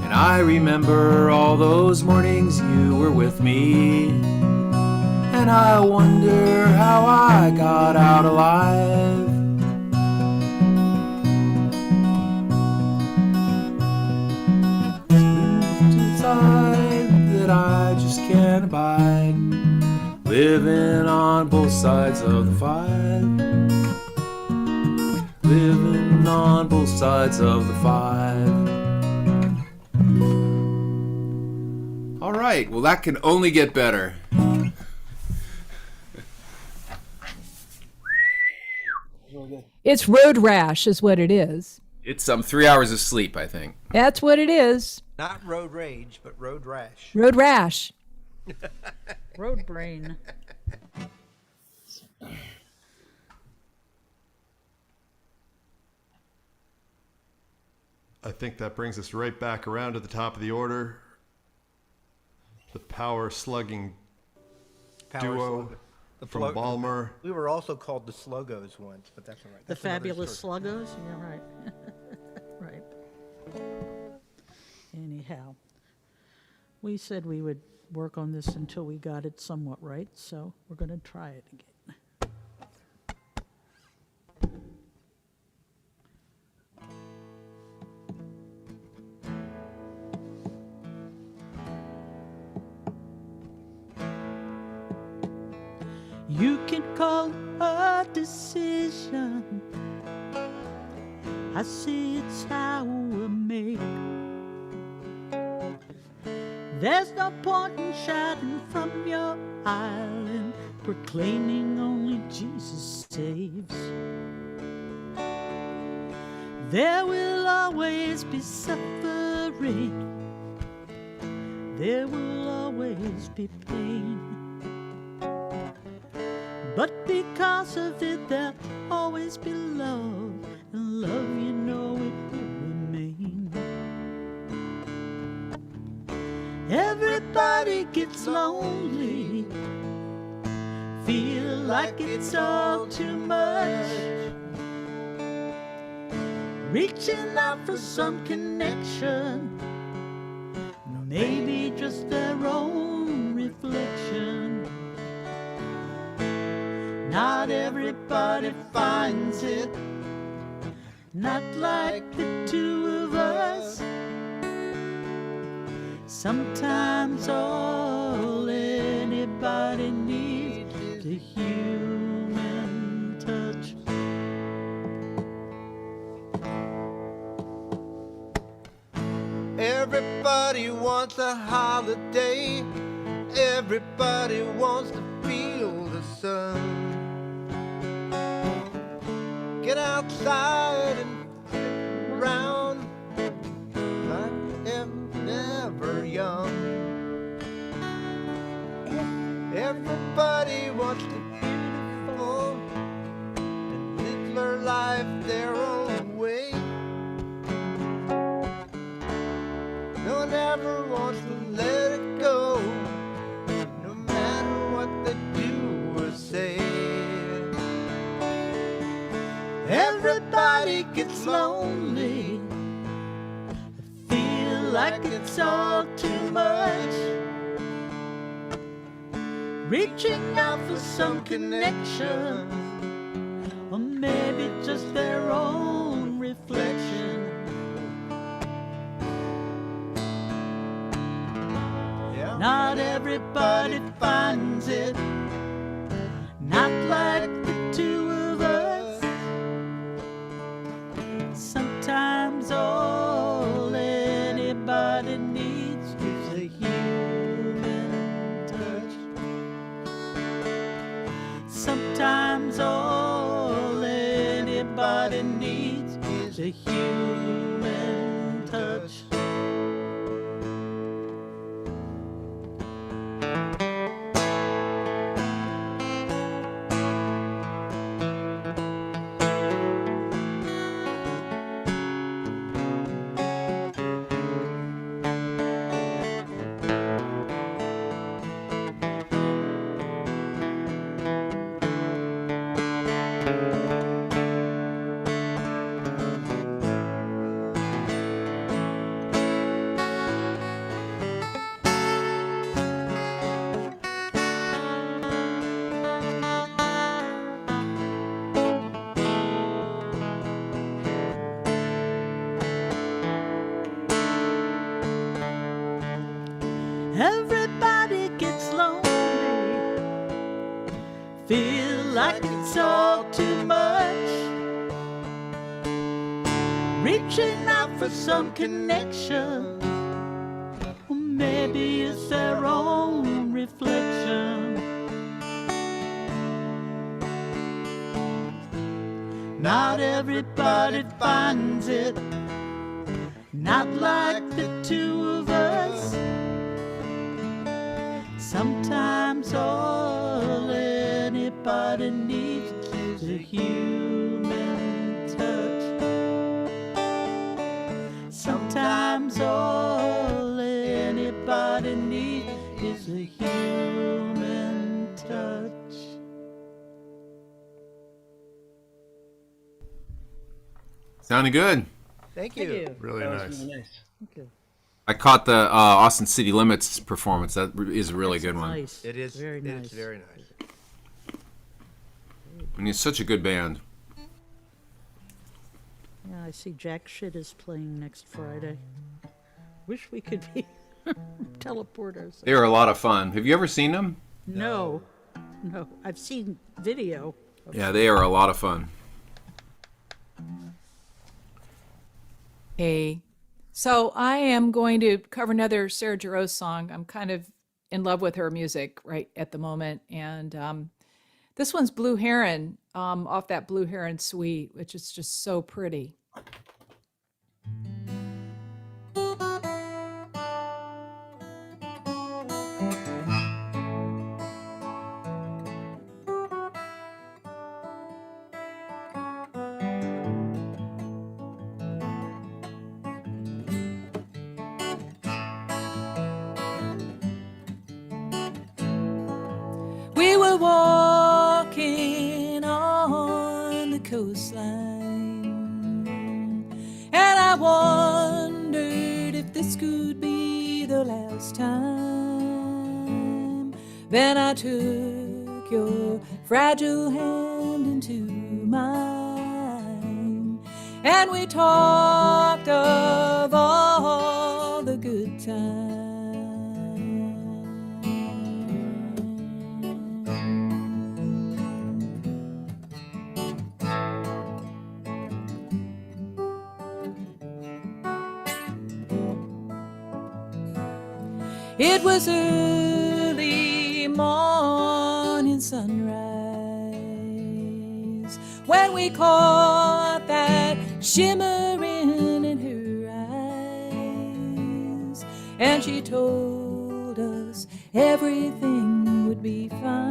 Speaker 6: And I remember all those mornings you were with me, and I wonder how I got out alive. That I just can't abide, living on both sides of the fight, living on both sides of the fight. All right, well that can only get better.
Speaker 2: It's road rash is what it is.
Speaker 6: It's 3 hours of sleep, I think.
Speaker 2: That's what it is.
Speaker 3: Not road rage, but road rash.
Speaker 2: Road rash.
Speaker 4: Road brain.
Speaker 1: I think that brings us right back around to the top of the order. The power slugging duo from Balmer.
Speaker 3: We were also called the Sluggos once, but that's all right.
Speaker 4: The
Speaker 3: That's another
Speaker 4: fabulous
Speaker 3: story.
Speaker 4: sluggos? Yeah, right. Right. Anyhow, we said we would work on this until we got it somewhat right, so we're going to try it again. You can call a decision. I see it's how we make. There's no point in shouting from your island, proclaiming only Jesus saves. There will always be suffering. There will always be pain. But because of it, there'll always be love, and love, you know, it will remain. Everybody gets lonely, feel like it's all too much, reaching out for some connection, maybe just their own reflection. Not everybody finds it, not like the two of us. Sometimes all anybody needs is a human touch.
Speaker 3: Everybody wants a holiday. Everybody wants to feel the sun. Get outside and sit around like I'm never young. Everybody wants to be beautiful and live their life their own way. No one ever wants to let it go, no matter what they do or say. Everybody gets lonely, feel like it's all too much, reaching out for some connection, or maybe just their own reflection. Not everybody finds it, not like the two of
Speaker 4: Sometimes all anybody needs is a human touch. Everybody gets lonely, feel like it's all too much, reaching out for some connection, or maybe it's their own reflection. Not everybody finds it, not like the two of us. Sometimes all anybody needs is a human touch. Sometimes all anybody needs is a human touch.
Speaker 6: Sounding good.
Speaker 3: Thank you.
Speaker 1: Really nice.
Speaker 5: Nice.
Speaker 6: I caught the Austin City Limits performance. That is a really good one.
Speaker 4: Nice.
Speaker 3: It is
Speaker 4: very nice.
Speaker 3: It's very nice.
Speaker 6: And it's such a good band.
Speaker 4: Yeah, I see Jack Shit is playing next Friday. Wish we could be teleporters.
Speaker 6: They are a lot of fun. Have you ever seen them?
Speaker 4: No. I've seen video.
Speaker 6: Yeah, they are a lot of fun.
Speaker 2: Hey. So I am going to cover another Sarah Jarosz song. I'm kind of in love with her music right at the moment. And this one's Blue Heron, off that Blue Heron suite, which is just so pretty. We were walking on the coastline, and I wondered if this could be the last time. Then I took your fragile hand into mine, and we talked of all the good times. It was early morning sunrise when we caught that shimmering in her eyes, and she told us everything would be fine.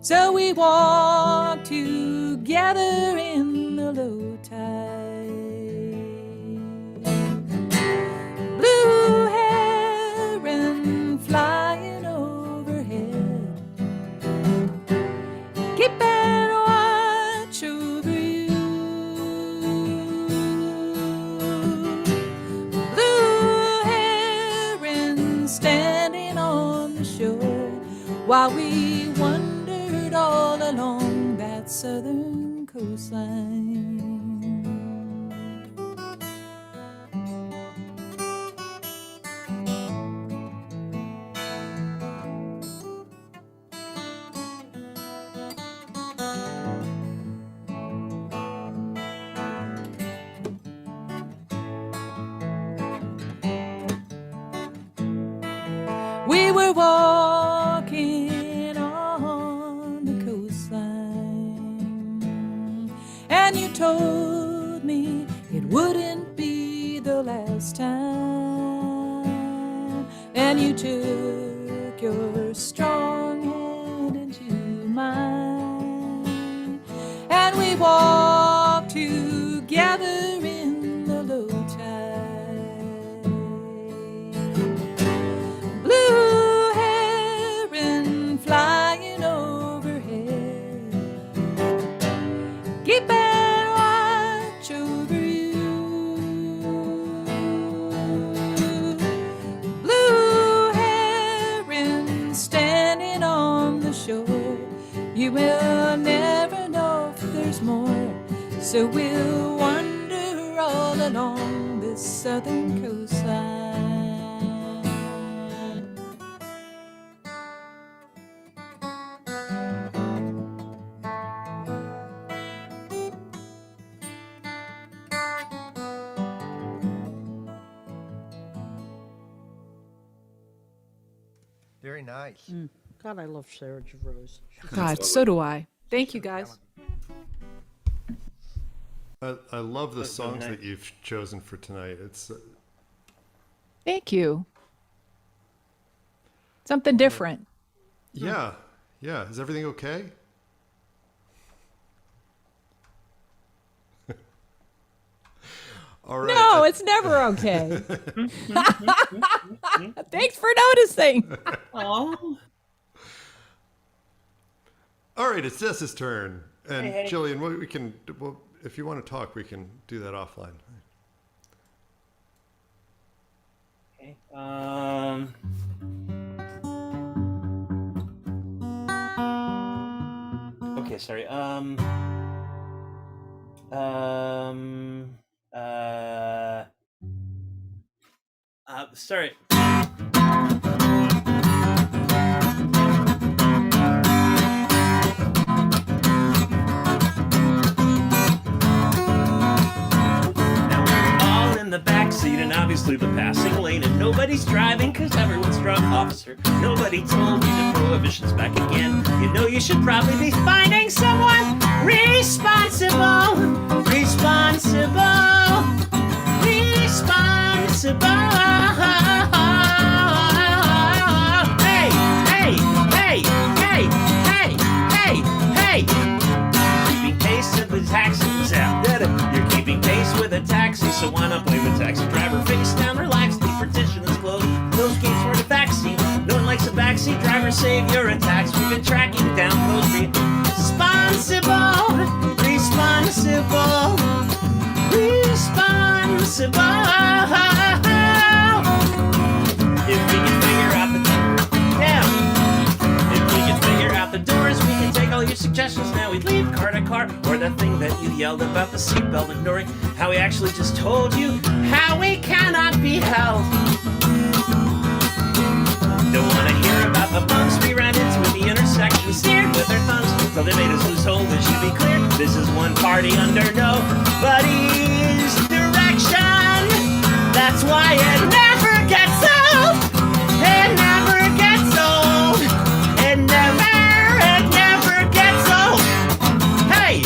Speaker 2: So we walked together in the low tide. Blue heron flying overhead, keeping watch over you. Blue heron standing on the shore while we wandered all along that southern coastline. We were walking on told me it wouldn't be the last time. And you took your strong hand into mine, and we walked together in the low tide. Blue heron flying overhead, keeping watch over you. Blue heron standing on the shore. You will never know if there's more, so we'll wander all along this southern coastline.
Speaker 3: Very nice.
Speaker 4: God, I love Sarah Javrose.
Speaker 2: God, so do I. Thank you, guys.
Speaker 1: I love the songs that you've chosen for tonight. It's
Speaker 2: Thank you. Something different.
Speaker 1: yeah. Is everything okay? All right.
Speaker 2: No, it's never okay. Thanks for noticing.
Speaker 5: Oh.
Speaker 1: All right, it's Jess's turn. And Jillian, if you want to talk, we can do that offline.
Speaker 5: Okay. Okay, sorry. Sorry. In the backseat and obviously the passing lane, and nobody's driving cause everyone's drunk. Officer, nobody told you the prohibition's back again. You know you should probably be finding someone responsible. Hey. Keeping pace with the taxis out. You're keeping pace with a taxi, so why not blame the taxi driver? Face down, relax, the partition is closed. Those gates were the backseat. No one likes a backseat driver, savior attacks. We've been tracking down those responsible. If we can figure out the If we can figure out the doors, we can take all your suggestions. Now we leave car to car, or that thing that you yelled about the seatbelt, ignoring how we actually just told you how we cannot be held. Don't wanna hear about the bumps we ran into at the intersection, steered with our thumbs till they made us lose hold. It should be clear, this is one party under nobody's direction. That's why it never gets old. It never gets old. It never gets old. Hey.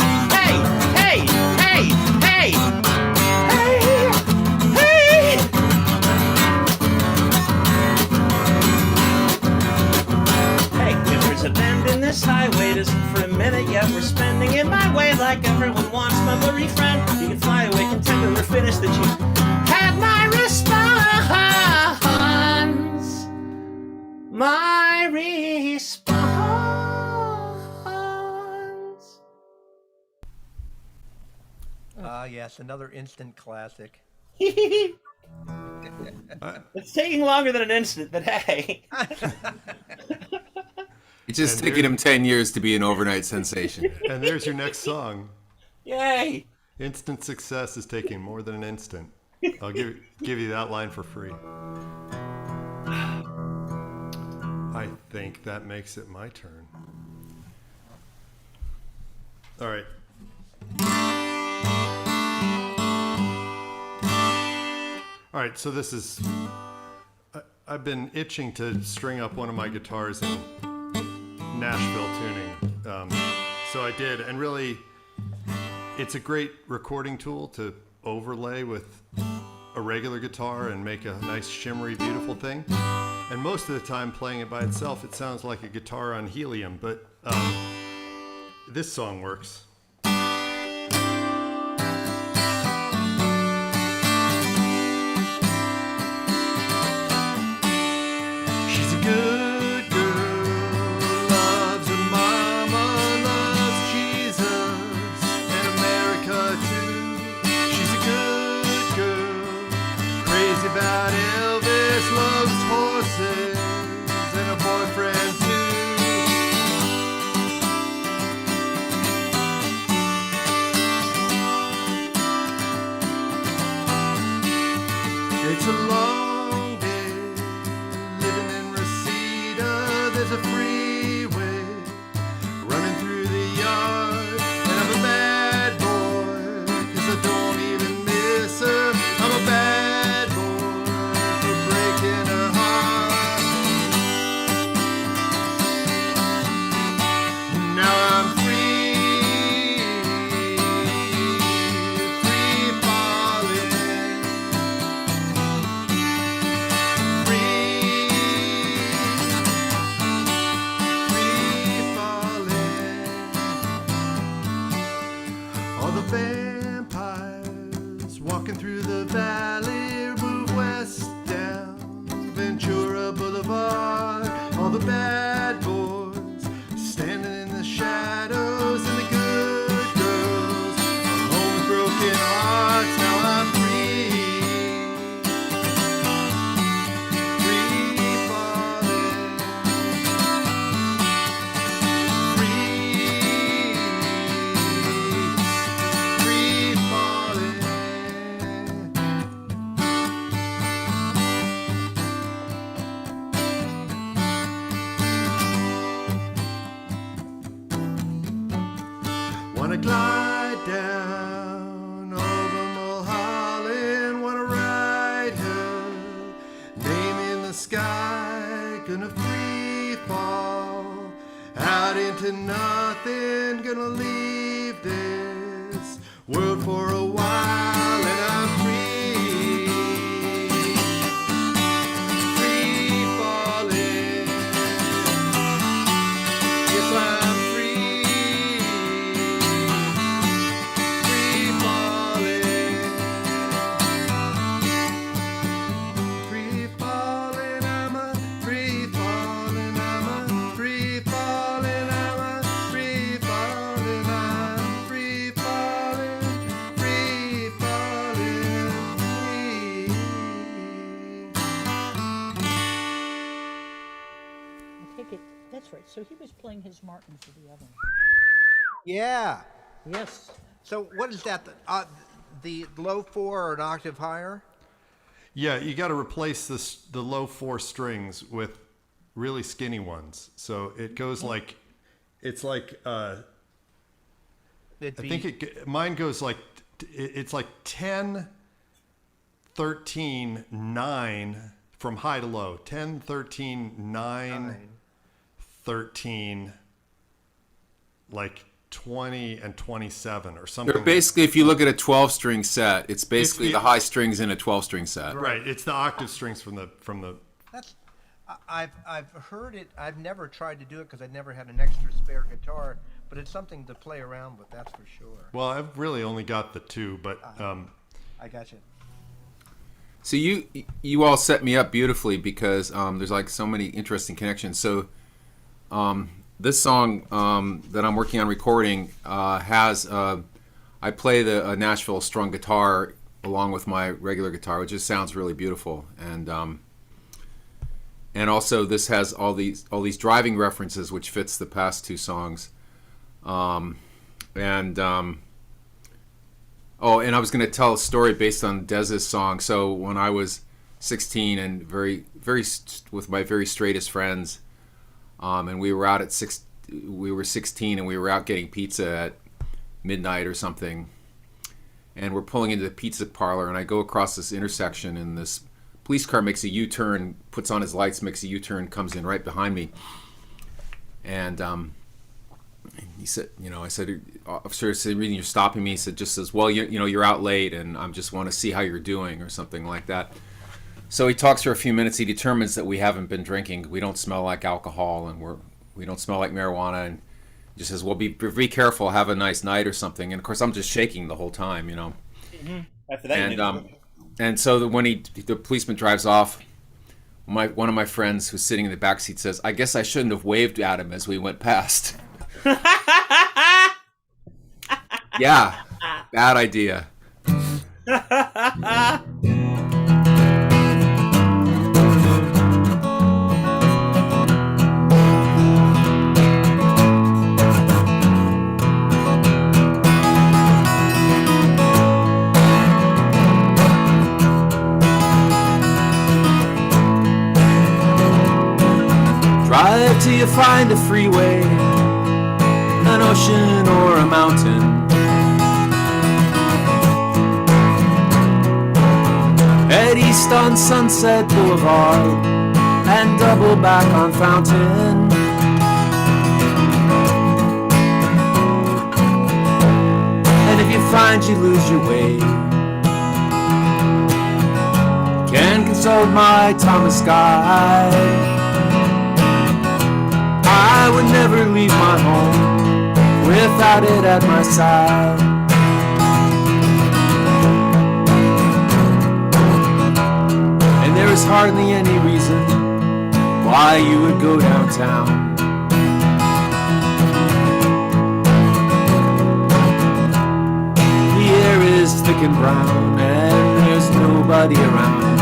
Speaker 5: A bend in this highway it isn't for a minute yet. We're spending it my way like everyone wants my blurry friend. You can fly away content when we're finished that you had my response. My response.
Speaker 3: Yes, another instant classic.
Speaker 5: It's taking longer than an instant, but hey.
Speaker 6: It's just taking him 10 years to be an overnight sensation.
Speaker 1: And there's your next song.
Speaker 5: Yay.
Speaker 1: Instant success is taking more than an instant. I'll give you that line for free. I think that makes it my turn. All right. All right, so this is... I've been itching to string up one of my guitars in Nashville tuning. So I did, and really, it's a great recording tool to overlay with a regular guitar and make a nice shimmery, beautiful thing. And most of the time playing it by itself, it sounds like a guitar on helium, but this song works. She's a good girl, loves her mama, loves Jesus and America too. She's a good girl, crazy about Elvis, loves horses and a boyfriend too. It's a long day living in Reseda. There's a freeway running through the yard, and I'm a bad boy 'cause I don't even miss her. I'm a bad boy for breaking her heart. Now I'm free, free falling, free falling. All the vampires walking through the valley move west down Ventura Boulevard. All the bad boys standing in the shadows, and the good girls are home with broken hearts. Now I'm free, free falling, free falling. Wanna glide down over Mulholland, wanna ride her name in the sky, gonna free fall out into nothing, gonna leave this world for a while, and I'm free, free falling. Yes, I'm free, free falling, free falling. I'm a free falling. I'm a free falling. I'm a free falling. I'm free falling, free falling, free.
Speaker 4: I take it. That's right. So he was playing his Martin for the oven.
Speaker 3: Yeah.
Speaker 4: Yes.
Speaker 3: So what is that? The low 4 or an octave higher?
Speaker 1: Yeah, you got to replace the low 4 strings with really skinny ones. So it goes like, it's like,
Speaker 3: It'd
Speaker 1: I
Speaker 3: be-
Speaker 1: think mine goes like, it's like 10, 13, 9 from high to low. 10, 13, 9, 13, like 20 and 27 or something.
Speaker 6: They're basically, if you look at a 12-string set, it's basically
Speaker 1: the-
Speaker 6: the high strings in a 12-string set.
Speaker 1: Right, it's the octave strings from the
Speaker 3: That's. I've heard it. I've never tried to do it because I never had an extra spare guitar. But it's something to play around with. That's for sure.
Speaker 1: Well, I've really only got the 2, but
Speaker 3: I got you.
Speaker 6: So you all set me up beautifully because there's like so many interesting connections. So this song that I'm working on recording has I play a Nashville strung guitar along with my regular guitar, which just sounds really beautiful. And also this has all these driving references, which fits the past 2 songs. Oh, and I was going to tell a story based on Dez's song. So when I was 16 and with my very straightest friends, and we were 16 and we were out getting pizza at midnight or something, and we're pulling into the pizza parlor, and I go across this intersection, and this police car makes a U-turn, puts on his lights, makes a U-turn, comes in right behind me, and he said, I said, officer, you're stopping me. He said, just says, well, you're out late, and I just want to see how you're doing, or something like that. So he talks for a few minutes. He determines that we haven't been drinking. We don't smell like alcohol, and we don't smell like marijuana. And he just says, well, be careful. Have a nice night or something. And of course, I'm just shaking the whole time,
Speaker 5: Mm-hmm. After that,
Speaker 6: and so when the policeman drives off, one of my friends who's sitting in the back seat says, I guess I shouldn't have waved at him as we went past. Yeah, bad idea.
Speaker 7: Drive till you find a freeway, an ocean or a mountain. Head east on Sunset Boulevard and double back on Fountain. And if you find you lose your way, can consult my Thomas guide. I would never leave my home without it at my side. And there is hardly any reason why you would go downtown. The air is thick and brown and there's nobody around.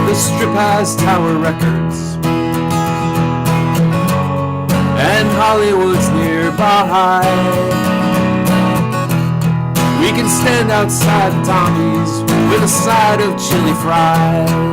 Speaker 7: The strip has tower records and Hollywood's nearby. We can stand outside Tommy's with a side of chili fries.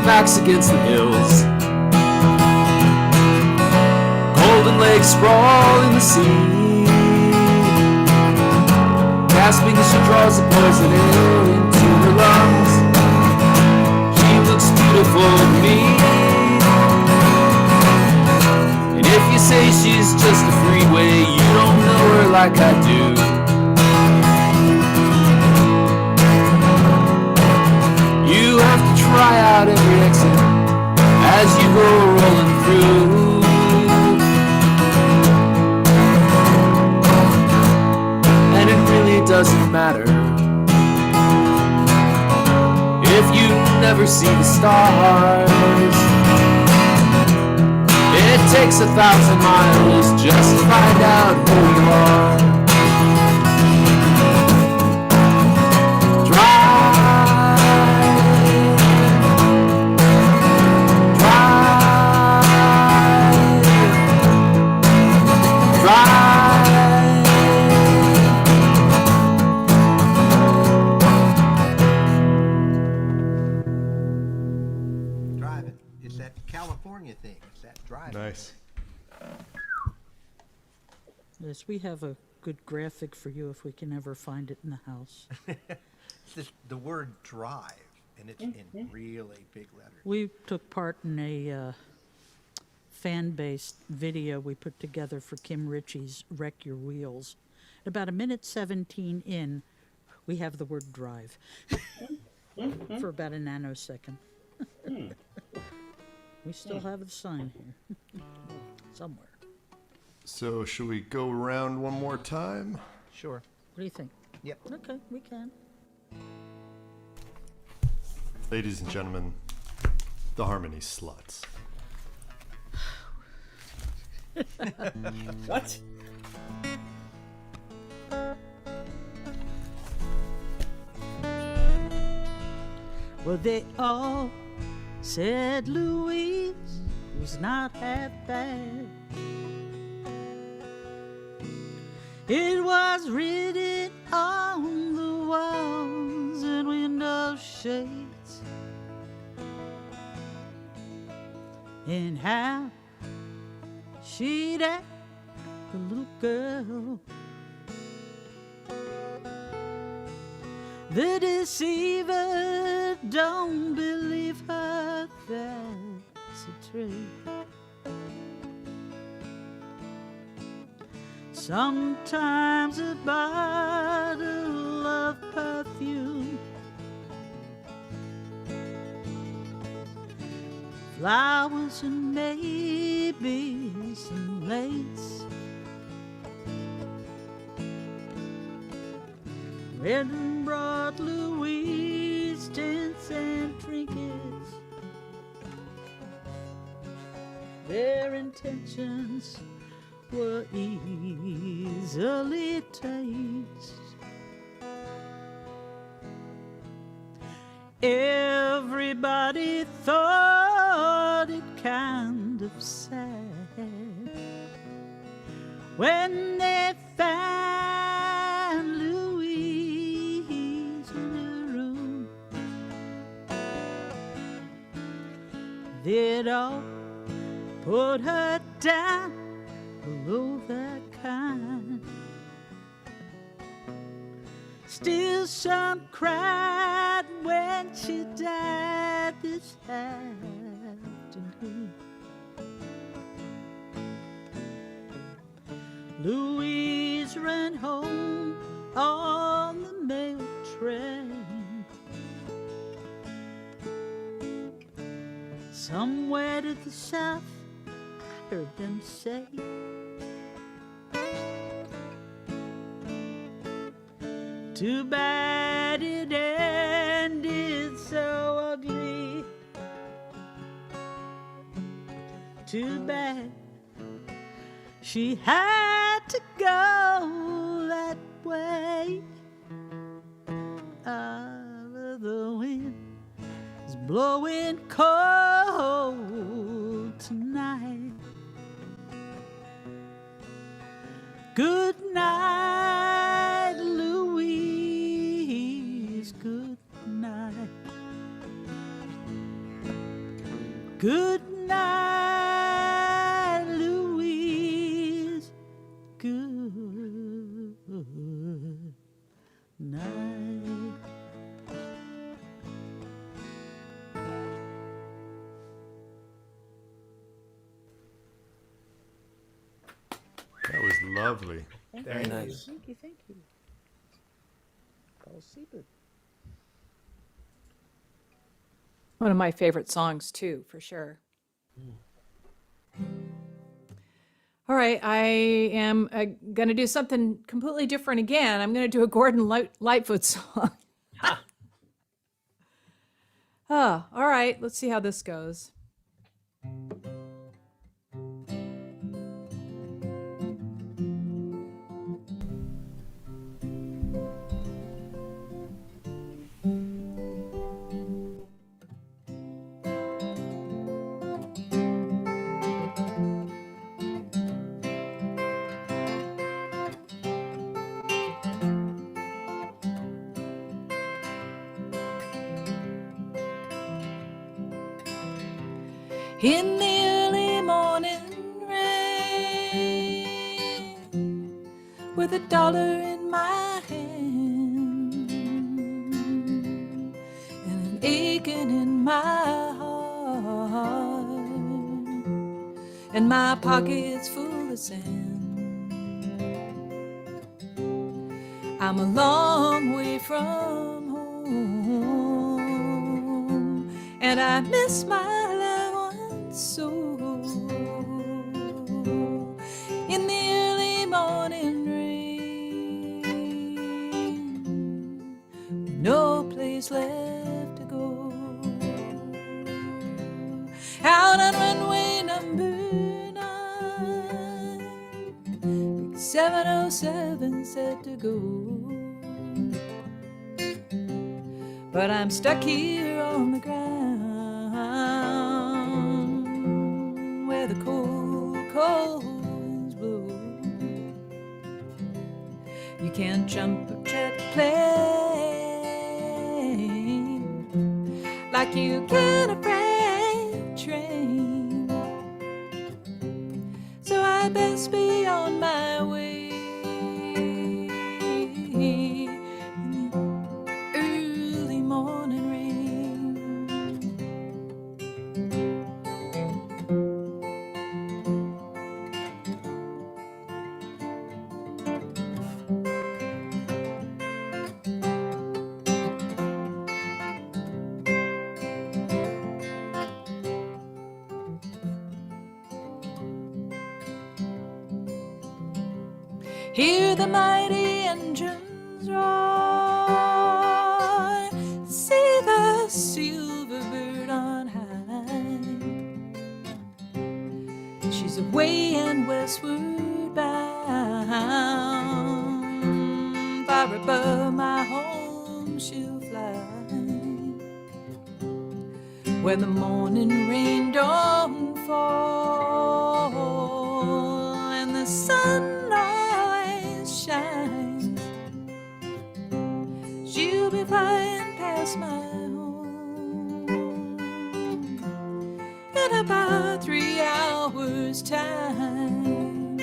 Speaker 7: Backs against the hills, golden lakes sprawl in the sea, gasping as she draws the poison into her lungs. She looks beautiful to me, and if you say she's just a freeway, you don't know her like I do. You have to try out every exit as you go rolling through. And it really doesn't matter if you never see the stars. It takes 1,000 miles just to find out who you are.
Speaker 1: Nice.
Speaker 4: Yes, we have a good graphic for you if we can ever find it in the house.
Speaker 3: It's just the word drive, and it's in really big letters.
Speaker 4: We took part in a fan-based video we put together for Kim Ritchie's Wreck Your Wheels. At about 1:17 in, we have the word drive for about a nanosecond. We still have the sign here somewhere.
Speaker 1: So should we go around one more time?
Speaker 3: Sure.
Speaker 4: What do you think?
Speaker 3: Yep.
Speaker 4: Okay, we can.
Speaker 1: Ladies and gentlemen, the Harmony Sluts.
Speaker 5: What?
Speaker 4: Well, they all said Louise was not half bad. It was written on the walls and window shades, and how she'd act, the little girl. The deceiver, don't believe her, that's a trait. Sometimes a bottle of perfume, flowers and maybe some lace, red and brought Louise tints and trinkets. Their intentions were easily traced. Everybody thought it kind of sad when they found Louise in her room. They'd all put her down below that kind. Still some cried when she died this afternoon. Louise ran home on the mail train, somewhere to the south, I heard them say. Too bad it ended so ugly. Too bad she had to go that way. The wind is blowing cold tonight. Good night, Louise. Good night. Good night, Louise. Good night.
Speaker 1: That was lovely.
Speaker 6: Very nice.
Speaker 4: Thank you. Paul Siebert.
Speaker 2: One of my favorite songs, too, for sure. All right, I am going to do something completely different again. I'm going to do a Gordon Lightfoot song. All right, let's see how this goes. In the early morning rain, with $1 in my hand and an aching in my heart, and my pockets full of sand. I'm a long way from home, and I miss my so in the early morning rain, no place left to go, out on runway number 9, big 707 said to go, but I'm stuck here on coals blow. You can't jump a jet plane like you can a freight train. So I best be on my way. In the early morning rain. Hear the mighty engines roar, see the silver bird on high. She's away and westward bound, far above my home she'll fly, where the morning rain don't fall and the sun shines. She'll be flying past my home in about 3 hours' time.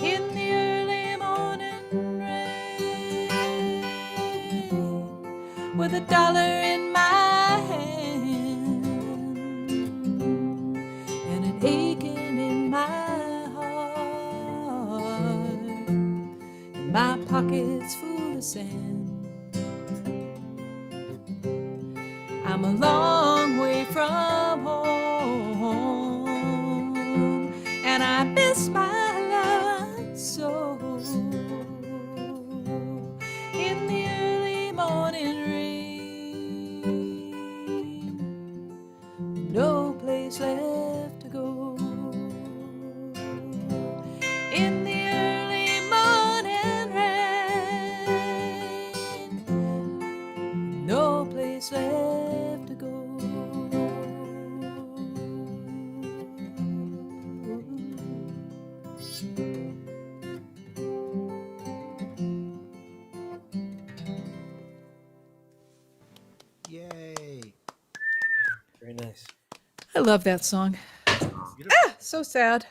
Speaker 2: In the early morning rain, with $1 in my hand and an aching in my my pocket's full of sand. I'm a long way from home, and I miss my love so. In the early morning rain, no place left to go. In the early morning rain, no place left to go.
Speaker 3: Yay.
Speaker 5: Very nice.
Speaker 2: I love that song. So sad.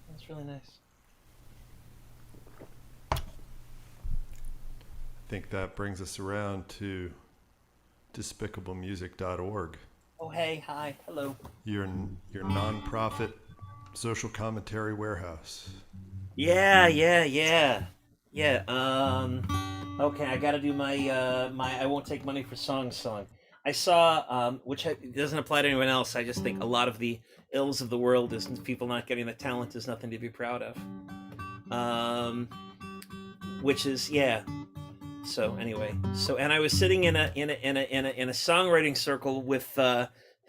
Speaker 5: That's really nice.
Speaker 1: I think that brings us around to despicablemusic.org,
Speaker 5: Oh, hey, hi, hello.
Speaker 1: your nonprofit social commentary warehouse.
Speaker 5: Yeah. Okay, I gotta do my I won't take money for song. I saw, it doesn't apply to anyone else. I just think a lot of the ills of the world is people not getting the talent is nothing to be proud of. Which is, yeah. So anyway, and I was sitting in a songwriting circle with the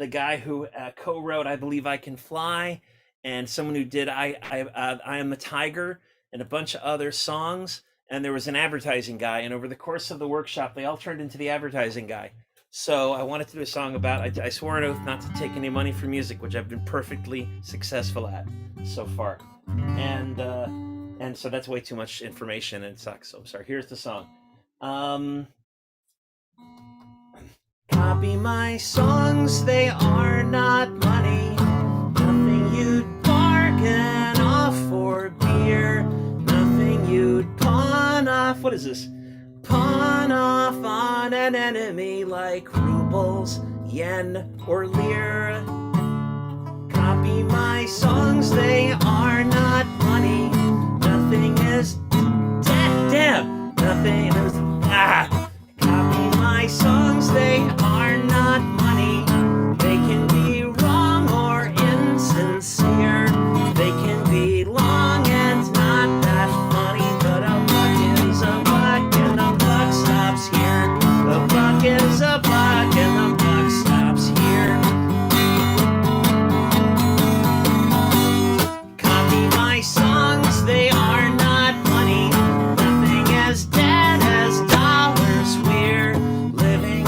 Speaker 5: guy who co-wrote "I Believe I Can Fly" and someone who did "I Am a Tiger" and a bunch of other songs. And there was an advertising guy, and over the course of the workshop, they all turned into the advertising guy. So I wanted to do a song about. I swore an oath not to take any money for music, which I've been perfectly successful at so far. And so that's way too much information, and it sucks. So I'm sorry. Here's the song. Copy my songs, they are not money. Nothing you'd bargain off for beer. Nothing you'd pawn off. What is this? Pawn off on an enemy like rubles, yen, or lire. Copy my songs, they are not money. Nothing is damn. Nothing is Copy my songs, they are not money. They can be wrong or insincere. They can be long and not that funny. But a buck is a buck and a buck stops here. A buck is a buck and a buck stops here. Copy my songs, they are not money. Nothing as dead as dollars. We're living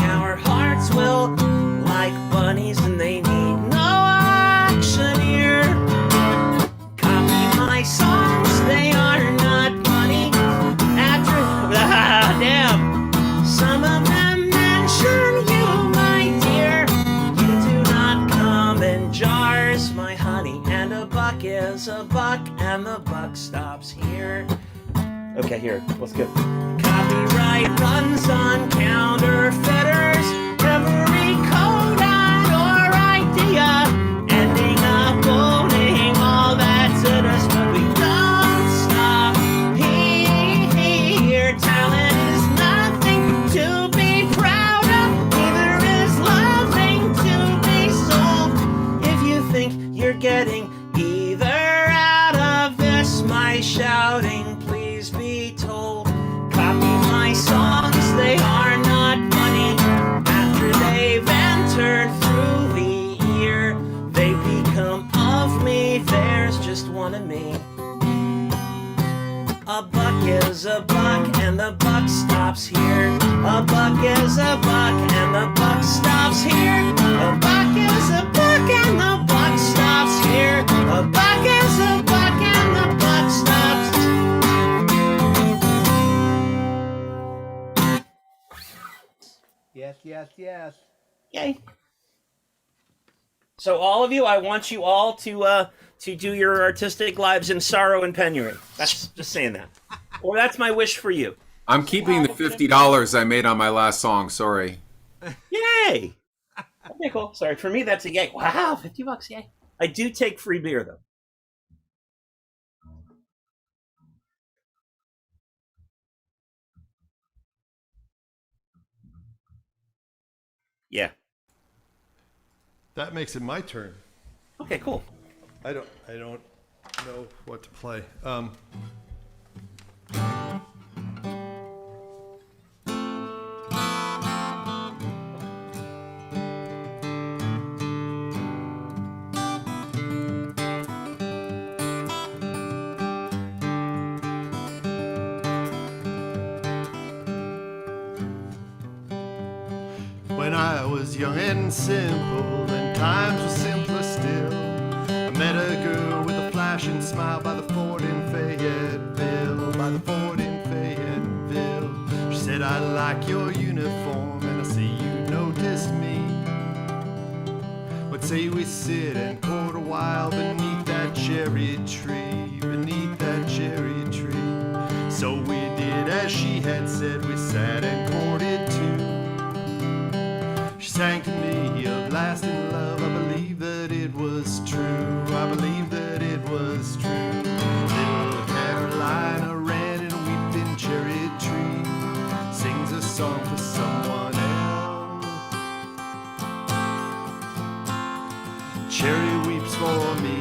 Speaker 5: is a buck and the buck stops here. Okay, here, let's go. Copyright runs on counterfeiters. Every codon or idea ending up owning all that's in us, but we don't stop here. Talent is nothing to be proud of, neither is loving to be sold. If you think you're getting either out of this, my shouting, please be told. Copy my songs, they are not funny. After they've entered through the ear, they become of me, there's just one of me. A buck is a buck and the buck stops here. A buck is a buck and the buck stops here. A buck is a buck and the buck stops here. A buck is a buck and the buck stops.
Speaker 3: Yes, yes, yes.
Speaker 5: Yay. So all of you, I want you all to do your artistic lives in sorrow and penury. That's just saying that. Or that's my wish for you.
Speaker 6: I'm keeping the $50 I made on my last song. Sorry.
Speaker 5: Yay! Okay, cool. Sorry, for me that's a yay. Wow, $50, yay. I do take free beer though. Yeah.
Speaker 1: That makes it my turn.
Speaker 5: Okay, cool.
Speaker 1: I don't know what to play. When I was young and simple, and times were simpler still, I met a girl with a flashing smile by the fort in Fayetteville, by the fort in Fayetteville. She said, I like your uniform, and I see you noticed me. What say we sit and court a while beneath that cherry tree, beneath that cherry tree. So we did as she had said, we sat and courted too. She sang to me of lasting love. I believe that it was true. I believe that it was true. Little Carolina ran in a weeping cherry tree, sings a song for someone else. Cherry weeps for me.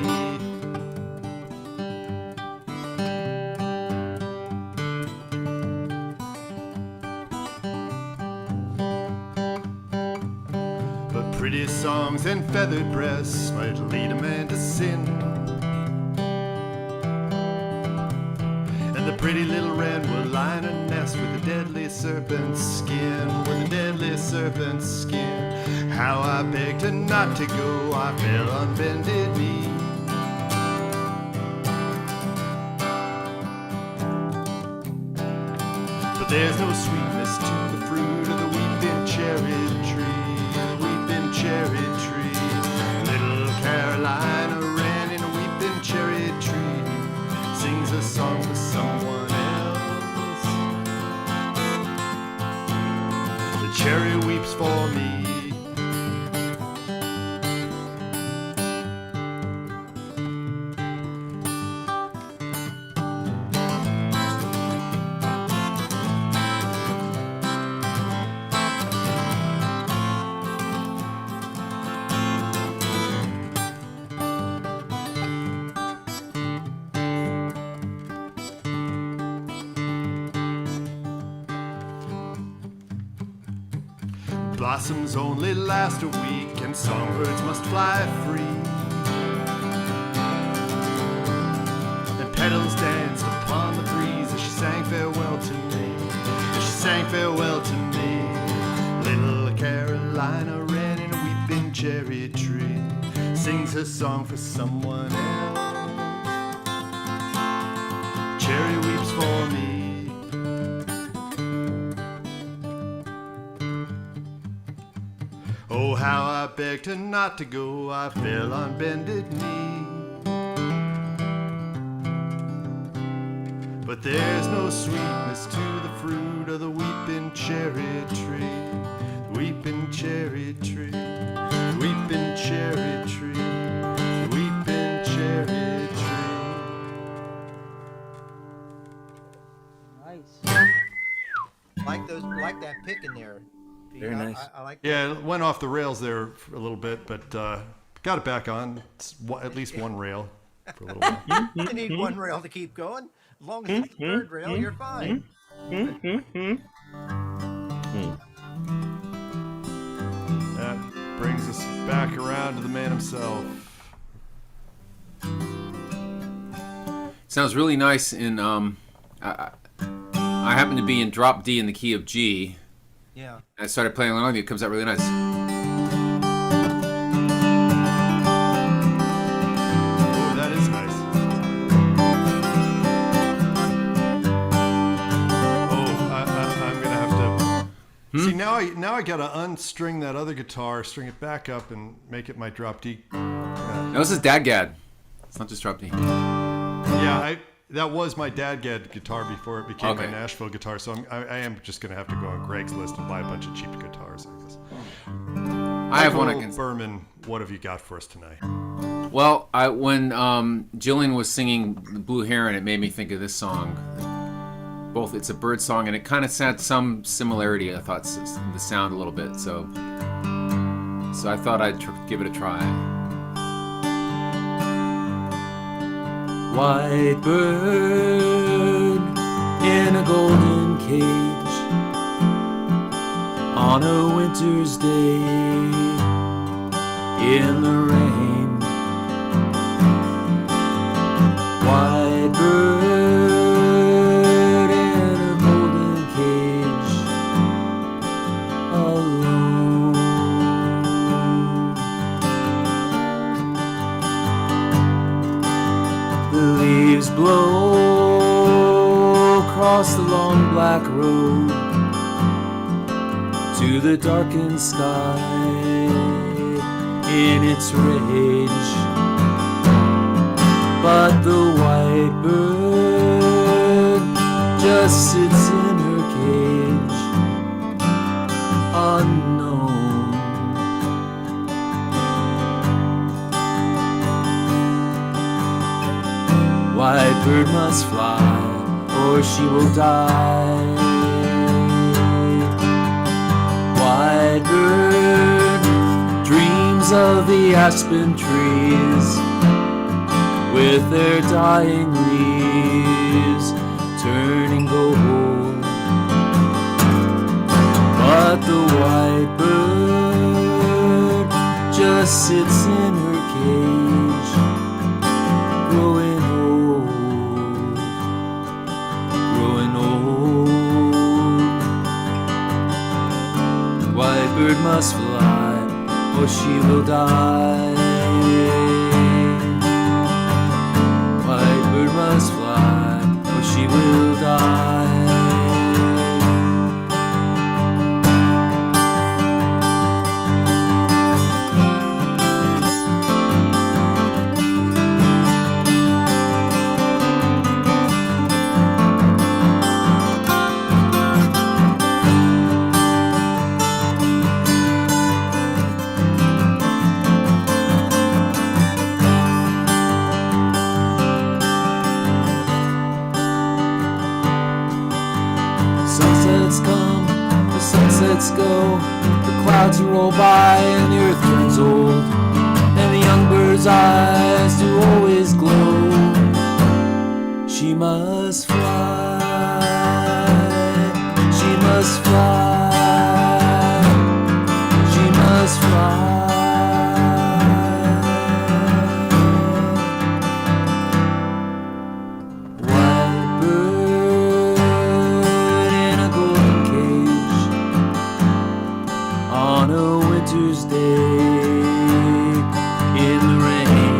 Speaker 1: Pretty songs and feathered breasts might lead a man to sin. And the pretty little wren will line a nest with a deadly serpent's skin, with a deadly serpent's skin. How I begged her not to go, I fell on bended knee. But there's no sweetness to the fruit of the weeping cherry tree. Cherry tree, little Carolina ran in a weeping cherry tree, sings a song for someone else. The cherry weeps for me. Blossoms only last a week, and songbirds must fly free. And petals danced upon the breeze as she sang farewell to me, as she sang farewell to me. Little Carolina ran in a weeping cherry tree, sings her song for someone else. Cherry weeps for me. Oh, how I begged her not to go, I fell on bended knee. But there's no sweetness to the fruit of the weeping cherry tree. The weeping cherry tree. The weeping cherry tree. The weeping cherry tree.
Speaker 4: Nice.
Speaker 3: Like that pick in there.
Speaker 8: Very nice.
Speaker 3: I like.
Speaker 1: Yeah, it went off the rails there for a little bit, but got it back on. It's at least one rail for a little while.
Speaker 3: You need one rail to keep going. As long as it's the third rail, you're fine.
Speaker 1: That brings us back around to the man himself.
Speaker 6: Sounds really nice in I happen to be in drop D in the key of G.
Speaker 3: Yeah.
Speaker 6: I started playing along with you. It comes out really nice.
Speaker 1: Oh, that is nice. Oh, I'm gonna have to see now. I gotta unstring that other guitar, string it back up, and make it my drop D.
Speaker 6: No, this is Dadgad. It's not just drop D.
Speaker 1: Yeah, that was my Dadgad guitar before it became my
Speaker 6: Okay.
Speaker 1: Nashville guitar. So I am just gonna have to go on Greg's list and buy a bunch of cheap guitars like this.
Speaker 6: I have one
Speaker 1: Michael
Speaker 6: against.
Speaker 1: Berman, what have you got for us tonight?
Speaker 6: Well, when Jillian was singing Blue Heron, it made me think of this song. Both, it's a bird song, and it kind of had some similarity. I thought the sound a little bit, so I thought I'd give it a try.
Speaker 7: White bird in a golden cage on a winter's day in the rain. White bird in a golden cage alone. The leaves blow across the long black road to the darkened sky in its rage. But the white bird just sits in her cage, unknown. White bird must fly, or she will die. White bird dreams of the aspen trees with their dying leaves turning gold. But the white bird just sits in her cage, growing old, growing old. White bird must fly, or she will die. White bird must fly, or she will die. Sunsets come, the sunsets go, the clouds roll by and the earth turns old, and the young bird's eyes do always glow. She must fly, she must fly, she must fly. White bird in a golden cage on a winter's day in the rain.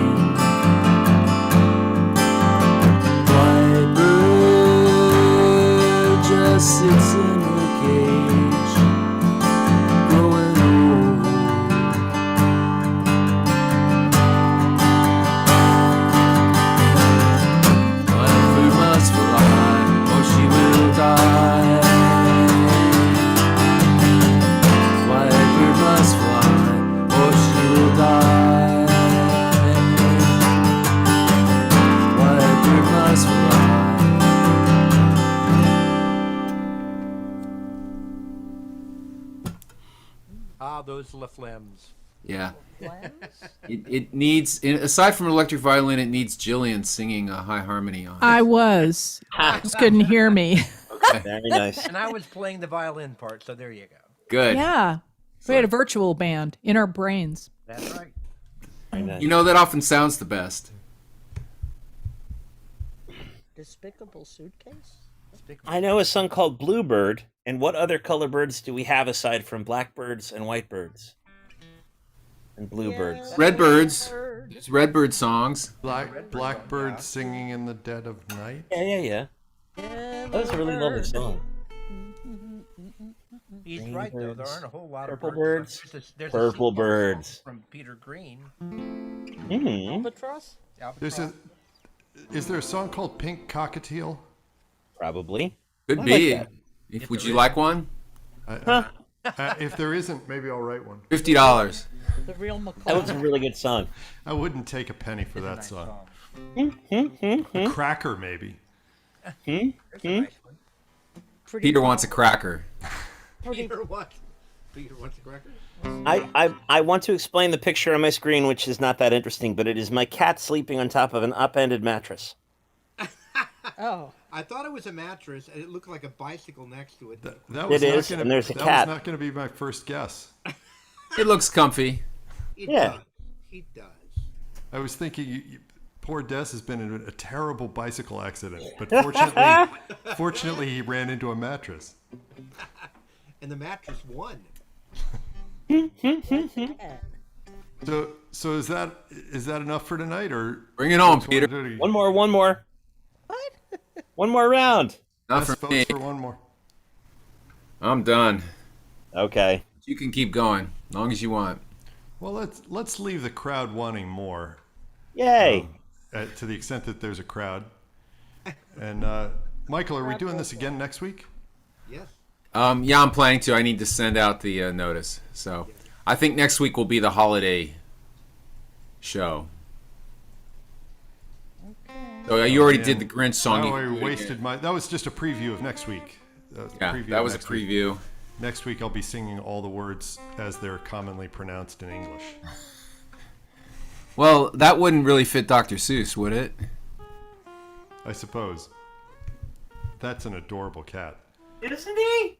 Speaker 8: flims.
Speaker 6: Yeah. It needs, aside from electric violin, it needs Jillian singing a high harmony on it.
Speaker 2: I was. Just couldn't hear me.
Speaker 9: Very nice.
Speaker 8: And I was playing the violin part, so there you go.
Speaker 6: Good.
Speaker 2: Yeah. We had a virtual band in our brains.
Speaker 8: That's right.
Speaker 9: Very nice.
Speaker 6: You know, that often sounds the best.
Speaker 4: Despicable Suitcase?
Speaker 9: I know a song called Bluebird. And what other color birds do we have aside from blackbirds and whitebirds? And bluebirds.
Speaker 6: Redbirds. There's redbird songs.
Speaker 1: Blackbird singing in the dead of night.
Speaker 9: Yeah. That was a really lovely song.
Speaker 8: He's
Speaker 9: Green
Speaker 8: right, though. There
Speaker 9: birds,
Speaker 8: aren't a whole lot
Speaker 9: purple
Speaker 8: of
Speaker 9: birds,
Speaker 8: There's
Speaker 9: purple
Speaker 8: a sequel
Speaker 9: birds.
Speaker 8: from Peter Green.
Speaker 9: Mm-hmm.
Speaker 4: Albatross?
Speaker 1: Is there a song called Pink Cockatiel?
Speaker 9: Probably.
Speaker 6: Could
Speaker 9: I
Speaker 6: be.
Speaker 9: like
Speaker 6: Would you like one?
Speaker 1: If there isn't, maybe I'll write one.
Speaker 6: $50.
Speaker 4: The real McCall.
Speaker 9: That was a really good song.
Speaker 1: I wouldn't take a penny for that
Speaker 8: Nice
Speaker 1: song.
Speaker 8: song.
Speaker 1: A cracker, maybe.
Speaker 8: There's a nice one.
Speaker 6: Peter wants a cracker.
Speaker 8: Peter what? Peter wants a cracker?
Speaker 9: I want to explain the picture on my screen, which is not that interesting, but it is my cat sleeping on top of an upended mattress.
Speaker 4: Oh.
Speaker 8: I thought it was a mattress, and it looked like a bicycle next to it.
Speaker 1: That was
Speaker 9: It
Speaker 1: not
Speaker 9: is,
Speaker 1: gonna,
Speaker 9: and there's a
Speaker 1: that
Speaker 9: cat.
Speaker 1: was not going to be my first guess.
Speaker 6: It looks comfy.
Speaker 9: Yeah.
Speaker 8: He does.
Speaker 1: I was thinking, poor Des has been in a terrible bicycle accident, but fortunately, he ran into a mattress.
Speaker 8: And the mattress won.
Speaker 1: So is that enough for tonight, or
Speaker 6: Bring it on,
Speaker 1: folks
Speaker 6: Peter.
Speaker 1: wanna do it?
Speaker 9: One more. What? One more round.
Speaker 6: Not
Speaker 1: Yes,
Speaker 6: for me.
Speaker 1: folks, for one more.
Speaker 6: I'm done.
Speaker 9: Okay.
Speaker 6: You can keep going, as long as you want.
Speaker 1: Well, let's leave the crowd wanting more,
Speaker 9: Yay.
Speaker 1: to the extent that there's a crowd. And Michael, are we doing this again next week?
Speaker 8: Yes.
Speaker 6: Yeah, I'm planning to. I need to send out the notice. So I think next week will be the holiday show. So you already did the Grinch song. You
Speaker 1: Oh,
Speaker 6: can
Speaker 1: I
Speaker 6: do it
Speaker 1: wasted
Speaker 6: again.
Speaker 1: that was just a preview of next week.
Speaker 6: That was a preview.
Speaker 1: Next week I'll be singing all the words as they're commonly pronounced in English.
Speaker 6: Well, that wouldn't really fit Dr. Seuss, would it?
Speaker 1: I suppose. That's an adorable cat.
Speaker 9: Isn't he?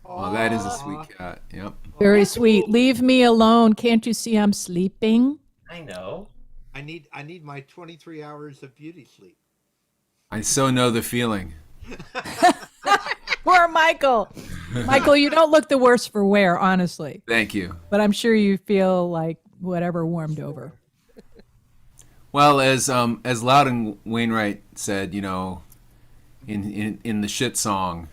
Speaker 6: Oh, that is a sweet cat. Yep.
Speaker 2: Very sweet. Leave me alone. Can't you see I'm sleeping?
Speaker 9: I know.
Speaker 8: I need my 23 hours of beauty sleep.
Speaker 6: I so know the feeling.
Speaker 2: Poor Michael. Michael, you don't look the worse for wear, honestly.
Speaker 6: Thank you.
Speaker 2: But I'm sure you feel like whatever warmed over.
Speaker 6: Well, as Loudon Wainwright said, you know, in the shit song,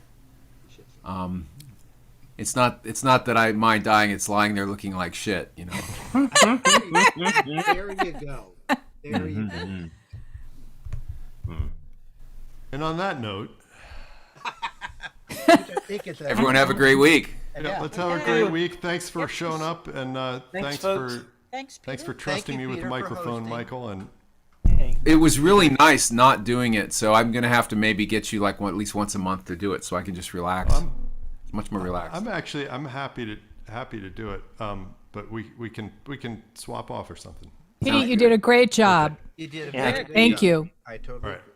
Speaker 6: it's not that I mind dying. It's lying there looking like shit. You know.
Speaker 8: There you go. There you go.
Speaker 1: And on that note,
Speaker 8: I think it's a-
Speaker 6: Everyone have a great week.
Speaker 1: yeah, let's have a great week. Thanks for showing up, and thanks
Speaker 9: folks.
Speaker 1: for
Speaker 4: Thanks,
Speaker 1: thanks for
Speaker 4: Peter.
Speaker 1: trusting
Speaker 8: Thank you,
Speaker 1: me with the
Speaker 8: Peter, for
Speaker 1: microphone,
Speaker 8: hosting.
Speaker 1: Michael. And
Speaker 6: It was really nice not doing it, so I'm gonna have to maybe get you like at least once a month to do it, so I can just relax. It's much more relaxed.
Speaker 1: I'm happy to do it. But we can swap off or something.
Speaker 2: Pete, you did a great job.
Speaker 8: You did a
Speaker 9: Yeah.
Speaker 8: very good
Speaker 2: Thank
Speaker 8: job.
Speaker 2: you.
Speaker 8: I totally
Speaker 1: All right.
Speaker 8: agree.